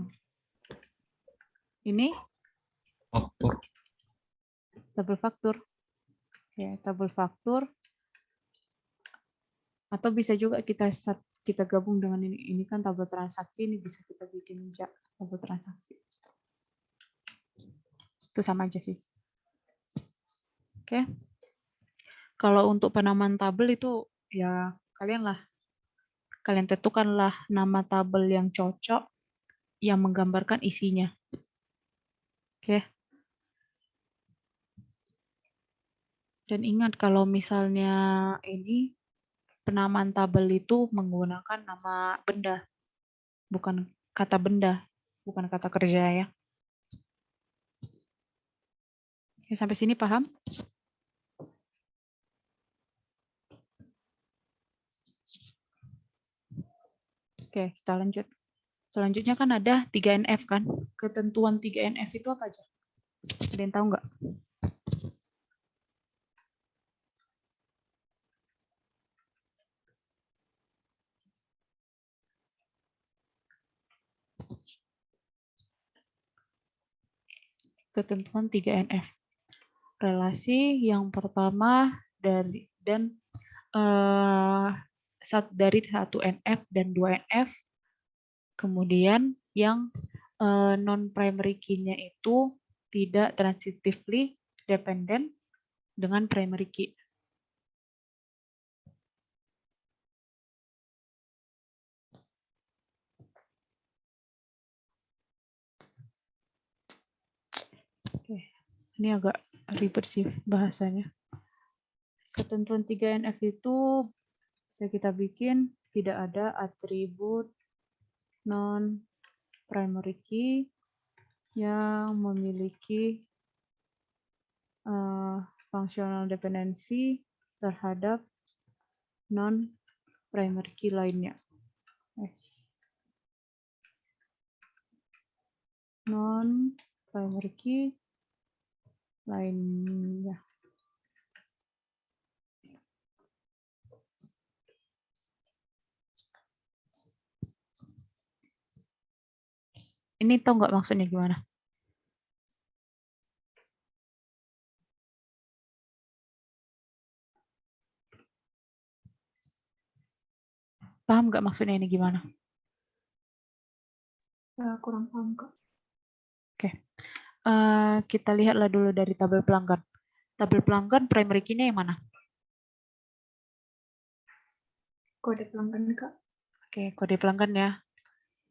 Ini Faktur. tabel faktur. Oke, tabel faktur. Atau bisa juga kita gabung dengan ini. Ini kan tabel transaksi, ini bisa kita bikin tabel transaksi. Itu sama aja sih. Oke. Kalau untuk penamaan tabel itu ya kalian tentukanlah nama tabel yang cocok yang menggambarkan isinya. Oke. Dan ingat kalau misalnya ini penamaan tabel itu menggunakan nama benda, bukan kata benda, bukan kata kerja ya. Oke, sampai sini paham? Oke, kita lanjut. Selanjutnya kan ada 3NF kan. Ketentuan 3NF itu apa aja? Ada yang tahu nggak? Ketentuan 3NF. Relasi yang pertama dari 1NF dan 2NF. Kemudian yang non-primary key-nya itu tidak transitively dependent dengan primary key. Oke, ini agak ribet sih bahasanya. Ketentuan 3NF itu bisa kita bikin tidak ada atribut non-primary key yang memiliki functional dependency terhadap non-primary key lainnya. Non-primary key lainnya. Ini tahu nggak maksudnya gimana? Paham nggak maksudnya ini gimana? Kurang paham, Kak. Kita lihatlah dulu dari tabel pelanggan. Tabel pelanggan primary key-nya yang mana? Kode pelanggan, Kak. Oke, kode pelanggan ya.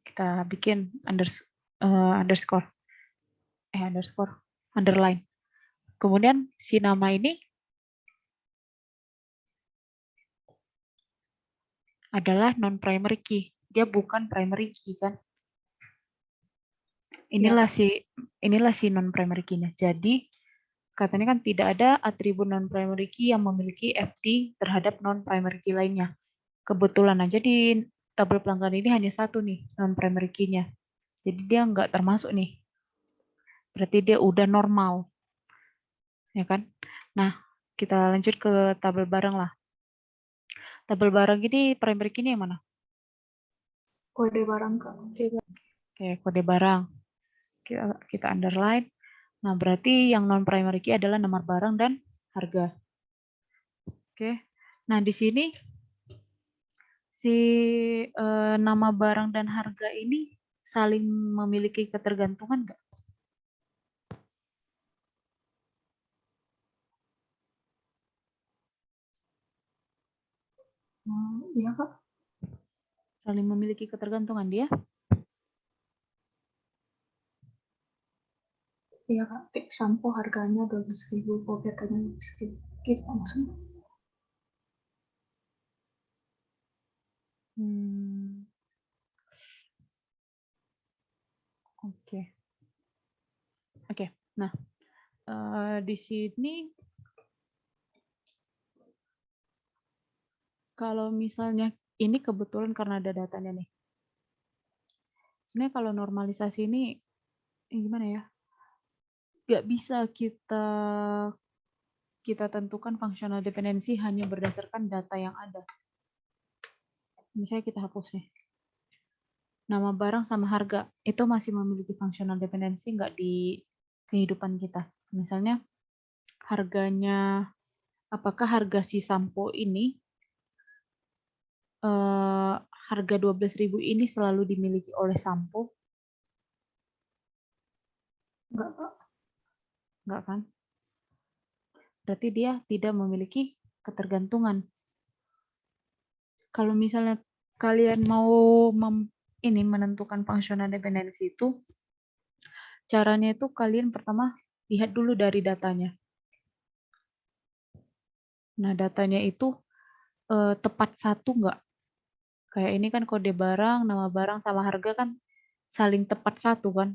Kita bikin underline. Kemudian si nama ini adalah non-primary key. Dia bukan primary key kan? Inilah si non-primary key-nya. Jadi katanya kan tidak ada atribut non-primary key yang memiliki FD terhadap non-primary key lainnya. Kebetulan aja di tabel pelanggan ini hanya satu nih non-primary key-nya. Jadi dia nggak termasuk nih. Berarti dia udah normal. Ya kan? Nah, kita lanjut ke tabel barang lah. Tabel barang ini primary key-nya yang mana? Kode barang, Kak. Oke, kode barang. Kita underline. Nah, berarti yang non-primary key adalah nomor barang dan harga. Oke. Nah, di sini si nama barang dan harga ini saling memiliki ketergantungan nggak? Iya, Kak. Saling memiliki ketergantungan dia? Iya, Kak. Sampo harganya 12.000, harganya 12.000. Gitu maksudnya. Oke. Nah, di sini kalau misalnya ini kebetulan karena ada datanya nih. Sebenarnya kalau normalisasi ini gimana ya? Nggak bisa kita tentukan functional dependency hanya berdasarkan data yang ada. Misalnya kita hapus nih. Nama barang sama harga itu masih memiliki functional dependency nggak di kehidupan kita. Misalnya harganya, apakah harga si sampo ini harga 12.000 ini selalu dimiliki oleh sampo? Enggak, Kak. Enggak kan? Berarti dia tidak memiliki ketergantungan. Kalau misalnya kalian mau menentukan functional dependency itu, caranya itu kalian pertama lihat dulu dari datanya. Nah, datanya itu tepat satu enggak? Kayak ini kan kode barang, nama barang sama harga kan saling tepat satu kan?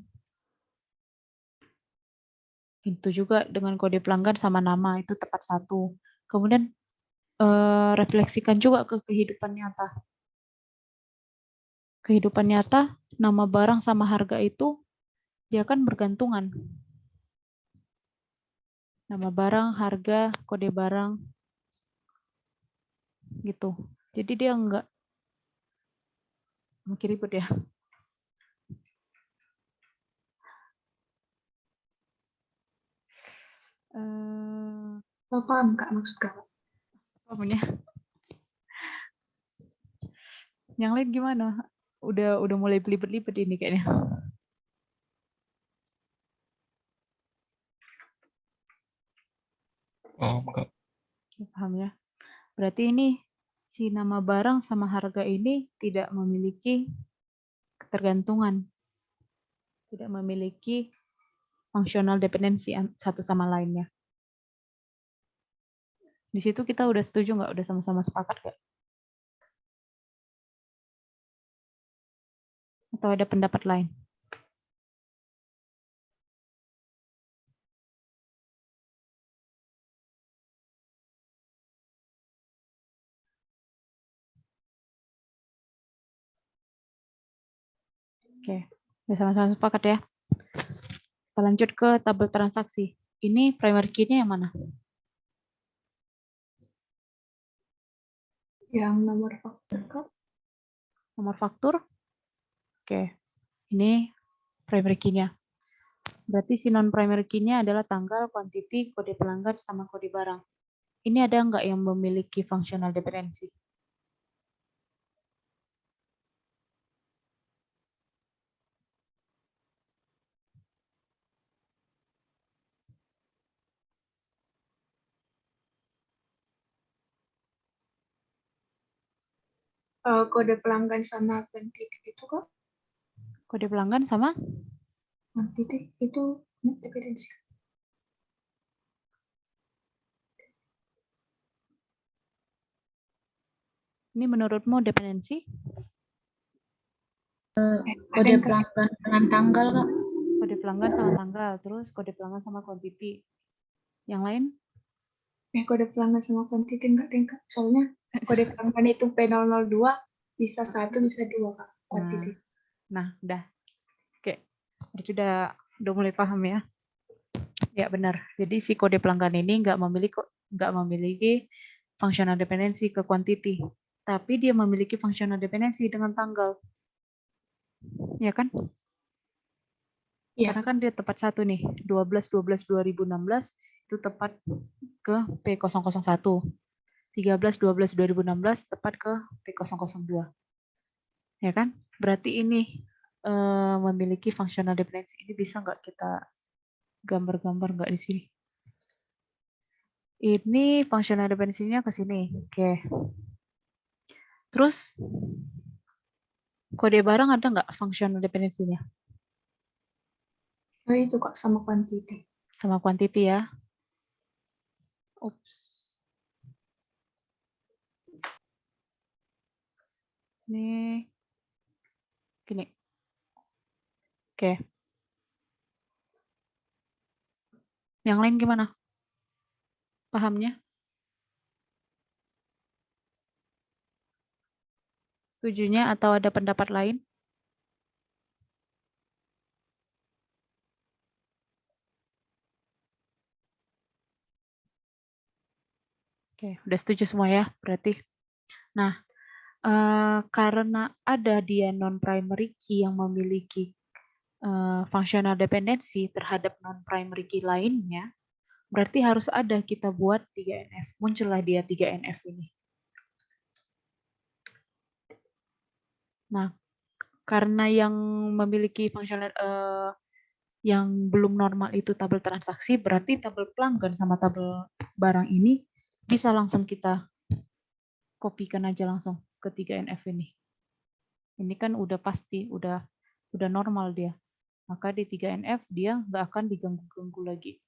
Itu juga dengan kode pelanggan sama nama itu tepat satu. Kemudian refleksikan juga ke kehidupan nyata. Kehidupan nyata, nama barang sama harga itu dia kan bergantungan. Nama barang, harga, kode barang, gitu. Jadi dia enggak makin ribet ya. Paham, Kak, maksud Kakak? Apanya? Yang lain gimana? Udah mulai belibet-libet ini kayaknya. Kak. Paham ya? Berarti ini si nama barang sama harga ini tidak memiliki ketergantungan. Tidak memiliki functional dependency satu sama lainnya. Di situ kita udah setuju nggak? Udah sama-sama sepakat nggak? Atau ada pendapat lain? Oke, udah sama-sama sepakat ya. Kita lanjut ke tabel transaksi. Ini primary key-nya yang mana? Yang nomor faktur, Kak. Nomor faktur? Oke, ini primary key-nya. Berarti si non-primary key-nya adalah tanggal, quantity, kode pelanggan, sama kode barang. Ini ada nggak yang memiliki functional dependency? Kode pelanggan sama quantity itu kok. Kode pelanggan sama Quantity itu dependensi. ini menurutmu dependensi? Kode pelanggan dengan tanggal, Kak. Kode pelanggan sama tanggal, terus kode pelanggan sama quantity. Yang lain? Kode pelanggan sama quantity enggak deh, Kak. Soalnya kode pelanggan itu P002 bisa 1 bisa 2, Kak. Quantity. Nah, udah. Oke. Berarti udah mulai paham ya. Ya benar. Jadi si kode pelanggan ini nggak memiliki functional dependency ke quantity, tapi dia memiliki functional dependency dengan tanggal. Ya kan? Iya. Karena kan dia tepat satu nih, 12/12/2016 itu tepat ke P001. 13/12/2016 tepat ke P002. Ya kan? Berarti ini memiliki functional dependency. Ini bisa nggak kita gambar-gambar nggak di sini? Ini functional dependency-nya ke sini. Oke. Terus kode barang ada nggak functional dependency-nya? Oh, itu kok sama quantity. Sama quantity ya. Ups. Ini gini. Oke. Yang lain gimana? Pahamnya? Setujunya atau ada pendapat lain? Oke, udah setuju semua ya, berarti. Nah, karena ada dia non-primary key yang memiliki functional dependency terhadap non-primary key lainnya, berarti harus ada kita buat 3NF. Muncullah dia 3NF ini. Nah, karena yang memiliki functional yang belum normal itu tabel transaksi, berarti tabel pelanggan sama tabel barang ini bisa langsung kita kopikan aja langsung ke 3NF ini. Ini kan udah pasti, udah normal dia. Maka di 3NF dia nggak akan diganggu-ganggu lagi.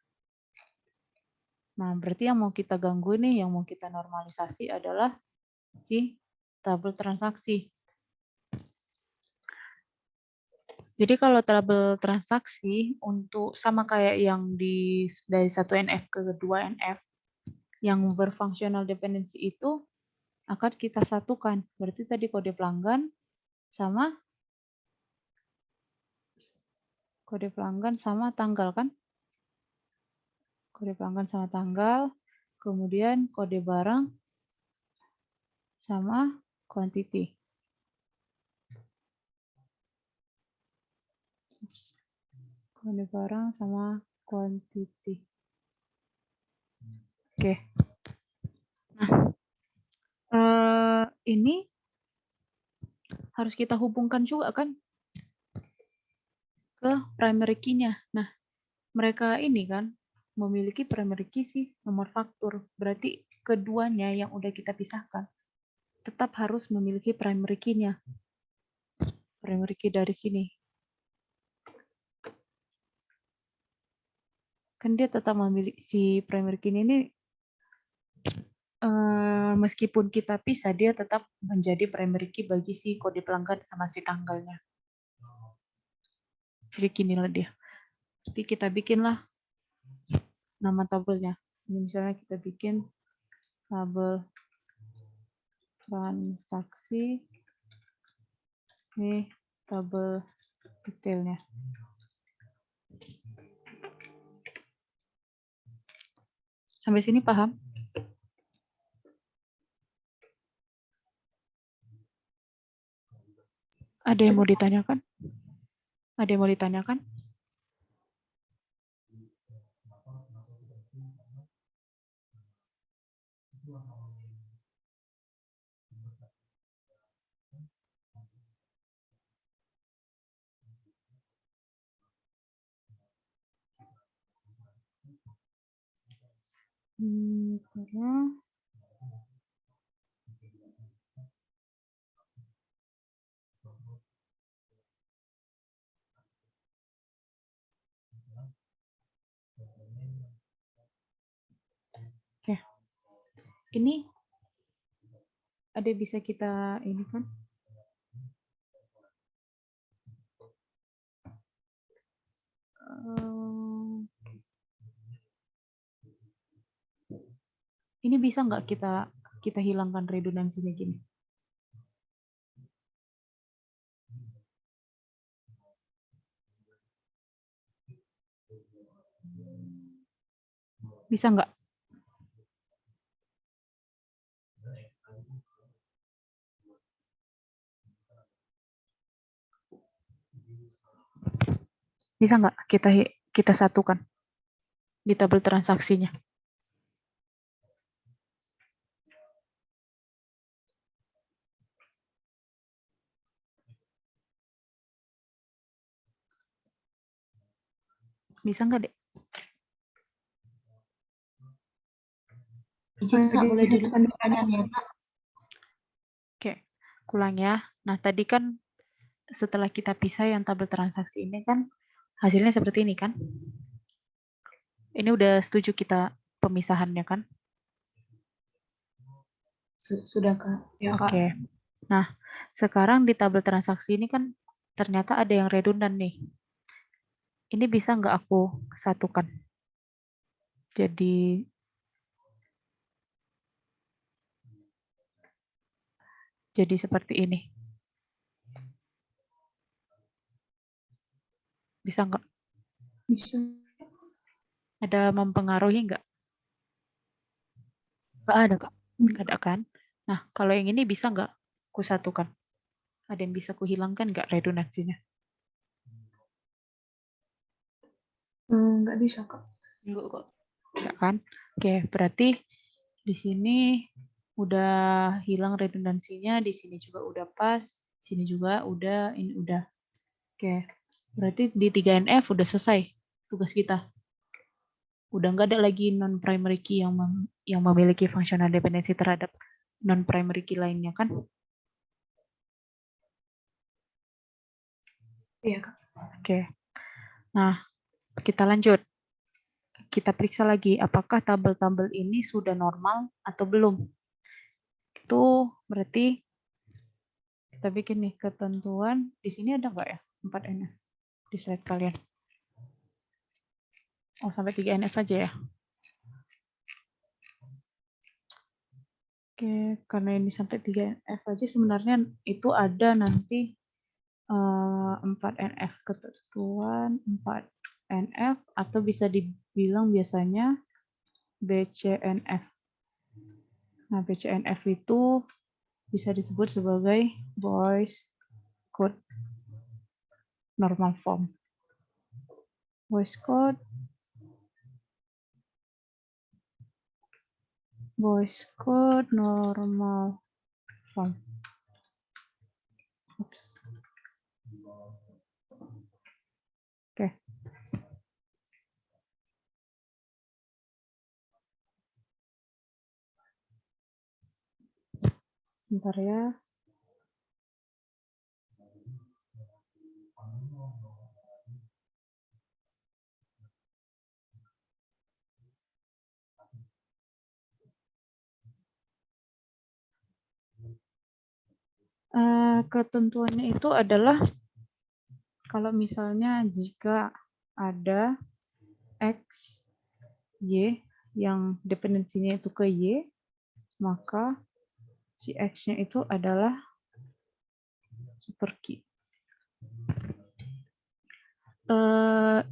Nah, berarti yang mau kita ganggu nih, yang mau kita normalisasi adalah si tabel transaksi. Jadi kalau tabel transaksi untuk sama kayak yang dari 1NF ke 2NF, yang berfunctional dependency itu akan kita satukan. Berarti tadi kode pelanggan sama tanggal kan? Kode pelanggan sama tanggal, kemudian kode barang sama quantity. Kode barang sama quantity. Oke. Nah, ini harus kita hubungkan juga kan ke primary key-nya. Nah, mereka ini kan memiliki primary key sih nomor faktur. Berarti keduanya yang udah kita pisahkan tetap harus memiliki primary key-nya. Primary key dari sini. Kan dia tetap memiliki si primary key ini meskipun kita pisah, dia tetap menjadi primary key bagi si kode pelanggan sama si tanggalnya. Jadi ginilah dia. Jadi kita bikinlah nama tabelnya. Ini misalnya kita bikin tabel transaksi. Ini tabel detailnya. Sampai sini paham? Ada yang mau ditanyakan? Ada yang mau ditanyakan? Karena ini ada bisa kita ini kan? Ini bisa nggak kita hilangkan redundansinya gini? Bisa nggak? Bisa nggak kita satukan di tabel transaksinya? Bisa nggak, Dek? Izin Kak, boleh dulu. disatukan pertanyaannya. Oke, ulang ya. Nah, tadi kan setelah kita pisah yang tabel transaksi ini kan hasilnya seperti ini kan? Ini udah setuju kita pemisahannya kan? Sudah Kak. Ya, Kak. Oke. Nah, sekarang di tabel transaksi ini kan ternyata ada yang redundan nih. Ini bisa nggak aku satukan? Jadi seperti ini. Bisa nggak? Bisa. Ada mempengaruhi nggak? Nggak ada, Kak. Nggak ada kan? Nah, kalau yang ini bisa nggak aku satukan? Ada yang bisa kuhilangkan nggak redundansinya? Nggak bisa, Kak. Enggak kok. Nggak kan? Oke, berarti di sini udah hilang redundansinya, di sini juga udah pas, sini juga udah, ini udah. Oke, berarti di 3NF udah selesai tugas kita. Udah nggak ada lagi non-primary key yang memiliki fungsional dependensi terhadap non-primary key lainnya kan? Iya, Kak. Oke. Nah, kita lanjut. Kita periksa lagi apakah tabel-tabel ini sudah normal atau belum. Itu berarti kita bikin nih ketentuan. Di sini ada nggak ya 4NF di slide kalian? Oh, sampai 3NF aja ya. Oke, karena ini sampai 3NF aja sebenarnya itu ada nanti 4NF ketentuan 4NF atau bisa dibilang biasanya BCNF. Nah, BCNF itu bisa disebut sebagai Boy's Code Normal Form. Boy's Code Normal Form. Oops. Oke. Bentar ya. Ketentuannya itu adalah kalau misalnya jika ada X, Y yang dependensinya itu ke Y, maka si X-nya itu adalah super key.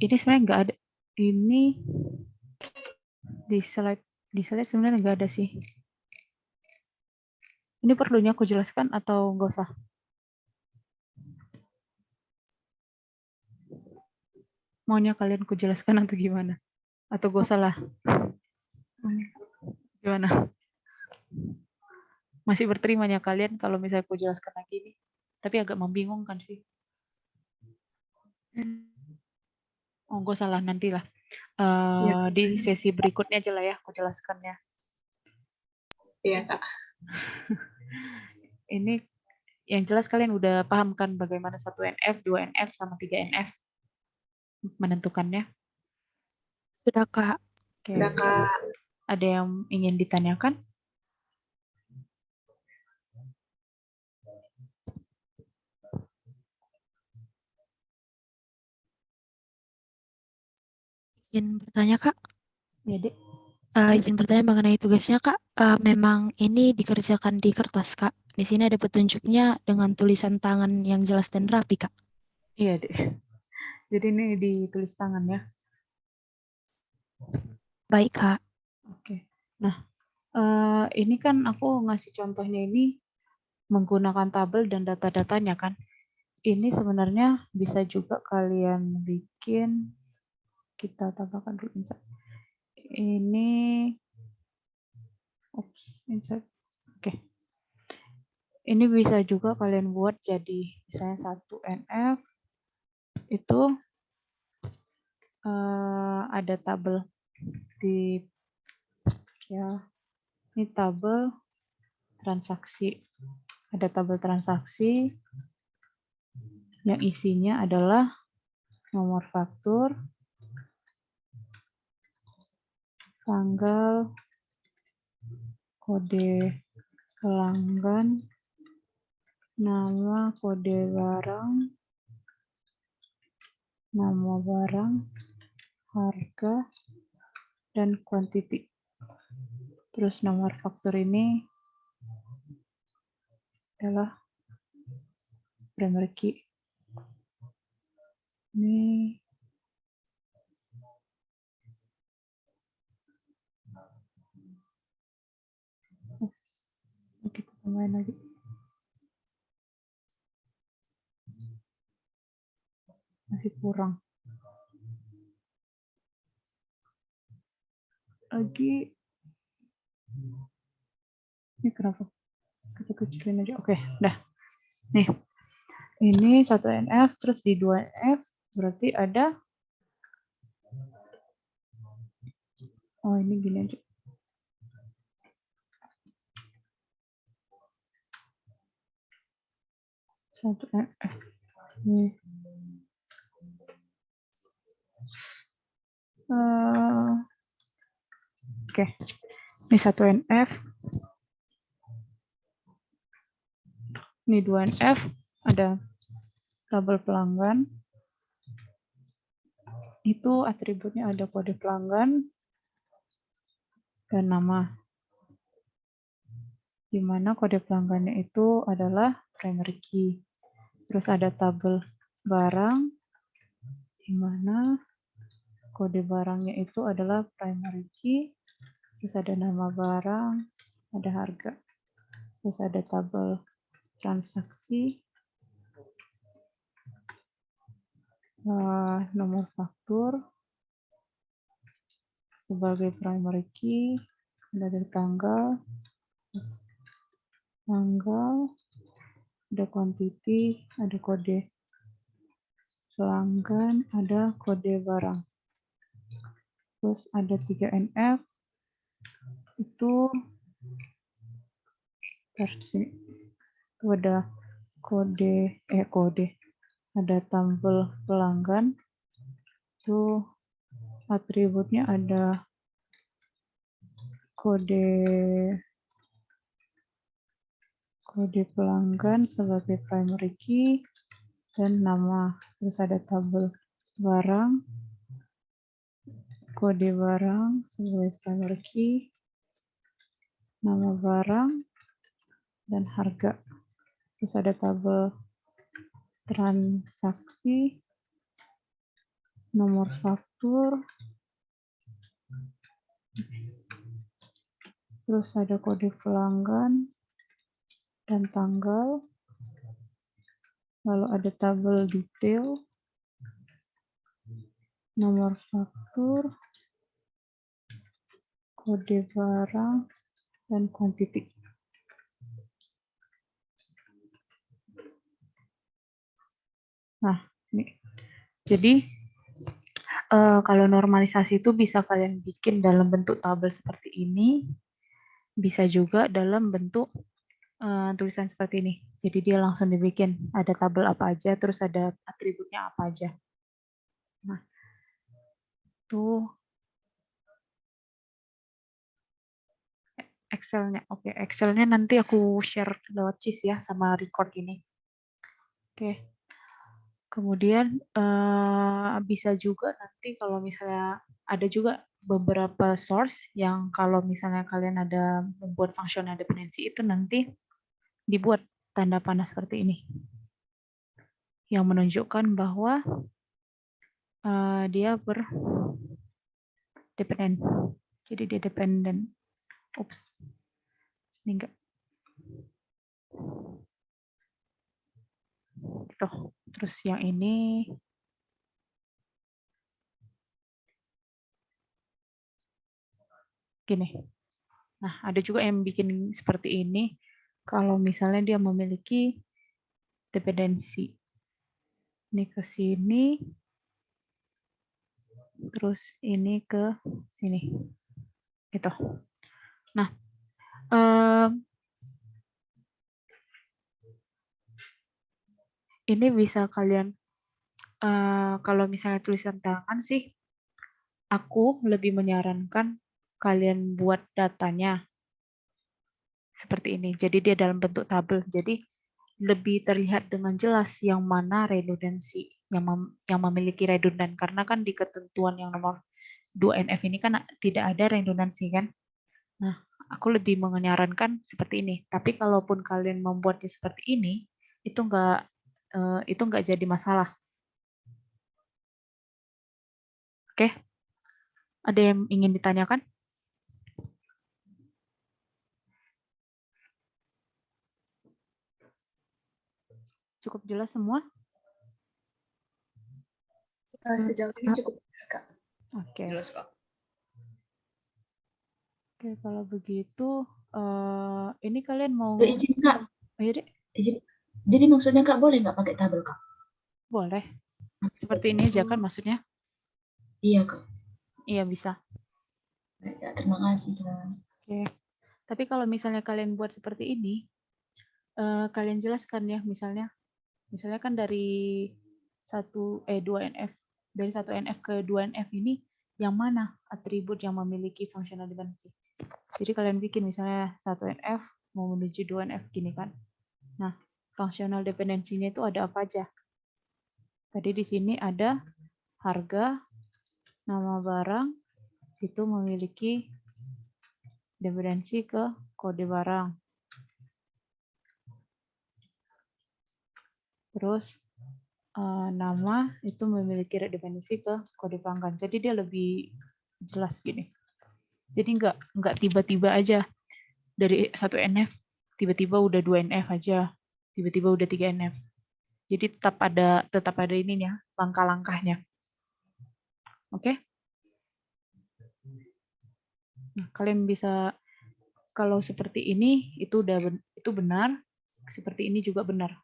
Ini sebenarnya nggak ada. Ini di slide sebenarnya nggak ada sih. Ini perlunya aku jelaskan atau nggak usah? Maunya kalian ku jelaskan atau gimana? Atau gak usah lah? Gimana? Masih berterimanya kalian kalau misalnya aku jelaskan lagi ini? Tapi agak membingungkan sih. Oh, gak usah lah, nantilah. Di sesi berikutnya aja lah ya, aku jelaskannya. Iya, Kak. Ini yang jelas kalian udah paham kan bagaimana 1NF, 2NF, sama 3NF menentukannya? Sudah, Kak. Oke. Udah, Kak. Ada yang ingin ditanyakan? Izin bertanya, Kak. Ya, Dek. Izin bertanya mengenai tugasnya, Kak. Memang ini dikerjakan di kertas, Kak. Di sini ada petunjuknya dengan tulisan tangan yang jelas dan rapi, Kak. Iya, Dek. Jadi ini ditulis tangan ya. Baik, Kak. Oke. Nah, ini kan aku ngasih contohnya ini menggunakan tabel dan data-datanya kan. Ini sebenarnya bisa juga kalian bikin, kita tambahkan dulu insert. Ini, insert. Oke. Ini bisa juga kalian buat jadi misalnya 1 NF itu ada tabel di ya, ini tabel transaksi. Ada tabel transaksi yang isinya adalah nomor faktur, tanggal, kode pelanggan, nama kode barang, nama barang, harga, dan quantity. Terus nomor faktur ini adalah primary key. Ini kita tambahin lagi. Masih kurang. Lagi. Ini kenapa? Kita kecilin aja. Oke, dah. Nih. Ini 1 NF, terus di 2 NF berarti ada, oh ini gini aja. Satu NF. Nih. Oke, ini 1 NF. Ini 2 NF, ada tabel pelanggan. Itu atributnya ada kode pelanggan dan nama. Di mana kode pelanggannya itu adalah primary key. Terus ada tabel barang, di mana kode barangnya itu adalah primary key. Terus ada nama barang, ada harga. Terus ada tabel transaksi, nomor faktur sebagai primary key, ada dari tanggal, ada quantity, ada kode pelanggan, ada kode barang. Terus ada 3 NF, itu itu ada kode, ada tabel pelanggan, itu atributnya ada kode pelanggan sebagai primary key dan nama. Terus ada tabel barang, kode barang sebagai primary key, nama barang, dan harga. Terus ada tabel transaksi, nomor faktur, terus ada kode pelanggan dan tanggal, lalu ada tabel detail, nomor faktur, kode barang, dan quantity. Nah, ini. Jadi, kalau normalisasi itu bisa kalian bikin dalam bentuk tabel seperti ini, bisa juga dalam bentuk tulisan seperti ini. Jadi dia langsung dibikin, ada tabel apa aja, terus ada atributnya apa aja. Nah, tuh Excel-nya. Oke, Excel-nya nanti aku share lewat Cis ya, sama record ini. Oke. Kemudian bisa juga nanti kalau misalnya ada juga beberapa source yang kalau misalnya kalian ada membuat functional dependency itu nanti dibuat tanda panah seperti ini yang menunjukkan bahwa dia berdependen. Jadi dia dependent. Ups, ini enggak. Tuh, terus yang ini gini. Nah, ada juga yang bikin seperti ini kalau misalnya dia memiliki dependensi. Ini ke sini, terus ini ke sini. Gitu. Nah, ini bisa kalian, kalau misalnya tulisan tangan sih, aku lebih menyarankan kalian buat datanya seperti ini. Jadi dia dalam bentuk tabel. Jadi lebih terlihat dengan jelas yang mana redundancy, yang memiliki redundan. Karena kan di ketentuan yang nomor 2NF ini kan tidak ada redundansi kan. Nah, aku lebih menyarankan seperti ini. Tapi kalaupun kalian membuatnya seperti ini, itu nggak jadi masalah. Oke? Ada yang ingin ditanyakan? Cukup jelas semua? Sejauh ini cukup jelas, Kak. Oke. Jelas, Kak. Oke, kalau begitu, ini kalian mau... Izin, Kak. Ayo deh. Izin. Jadi maksudnya Kak boleh nggak pakai tabel, Kak? Boleh. Seperti ini aja kan maksudnya? Iya, Kak. Iya, bisa. Baik, Kak. Terima kasih, Kak. Oke. Tapi kalau misalnya kalian buat seperti ini, kalian jelaskan ya, misalnya kan dari 2NF, dari 1NF ke 2NF ini, yang mana atribut yang memiliki functional dependency. Jadi kalian bikin misalnya 1NF mau menuju 2NF gini kan. Nah, functional dependency-nya itu ada apa aja? Tadi di sini ada harga, nama barang, itu memiliki dependensi ke kode barang. Terus nama itu memiliki dependensi ke kode pelanggan. Jadi dia lebih jelas gini. Jadi nggak tiba-tiba aja dari 1NF tiba-tiba udah 2NF aja, tiba-tiba udah 3NF. Jadi tetap ada ininya, langkah-langkahnya. Oke? Nah, kalian bisa kalau seperti ini itu benar, seperti ini juga benar.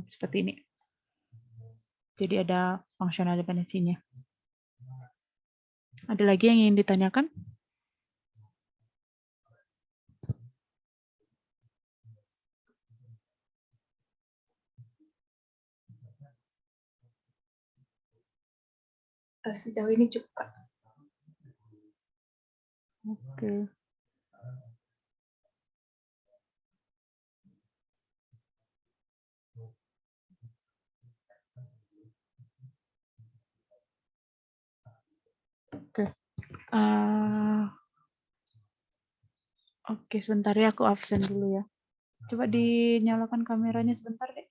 Seperti ini. Jadi ada functional dependency-nya. Ada lagi yang ingin ditanyakan? Sejauh ini cukup, Kak. Oke. Oke. Oke, sebentar ya, aku absen dulu ya. Coba dinyalakan kameranya sebentar deh.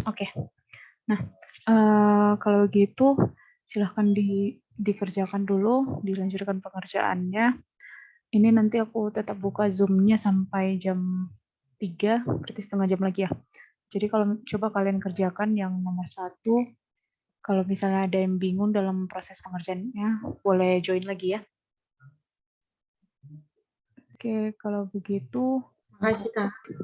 Oke. Nah, kalau gitu silahkan dikerjakan dulu, dilanjutkan pengerjaannya. Ini nanti aku tetap buka Zoom-nya sampai jam 3, berarti setengah jam lagi ya. Jadi kalau coba kalian kerjakan yang nomor 1, kalau misalnya ada yang bingung dalam proses pengerjaannya, boleh join lagi ya. Oke, kalau begitu Makasih, Kak.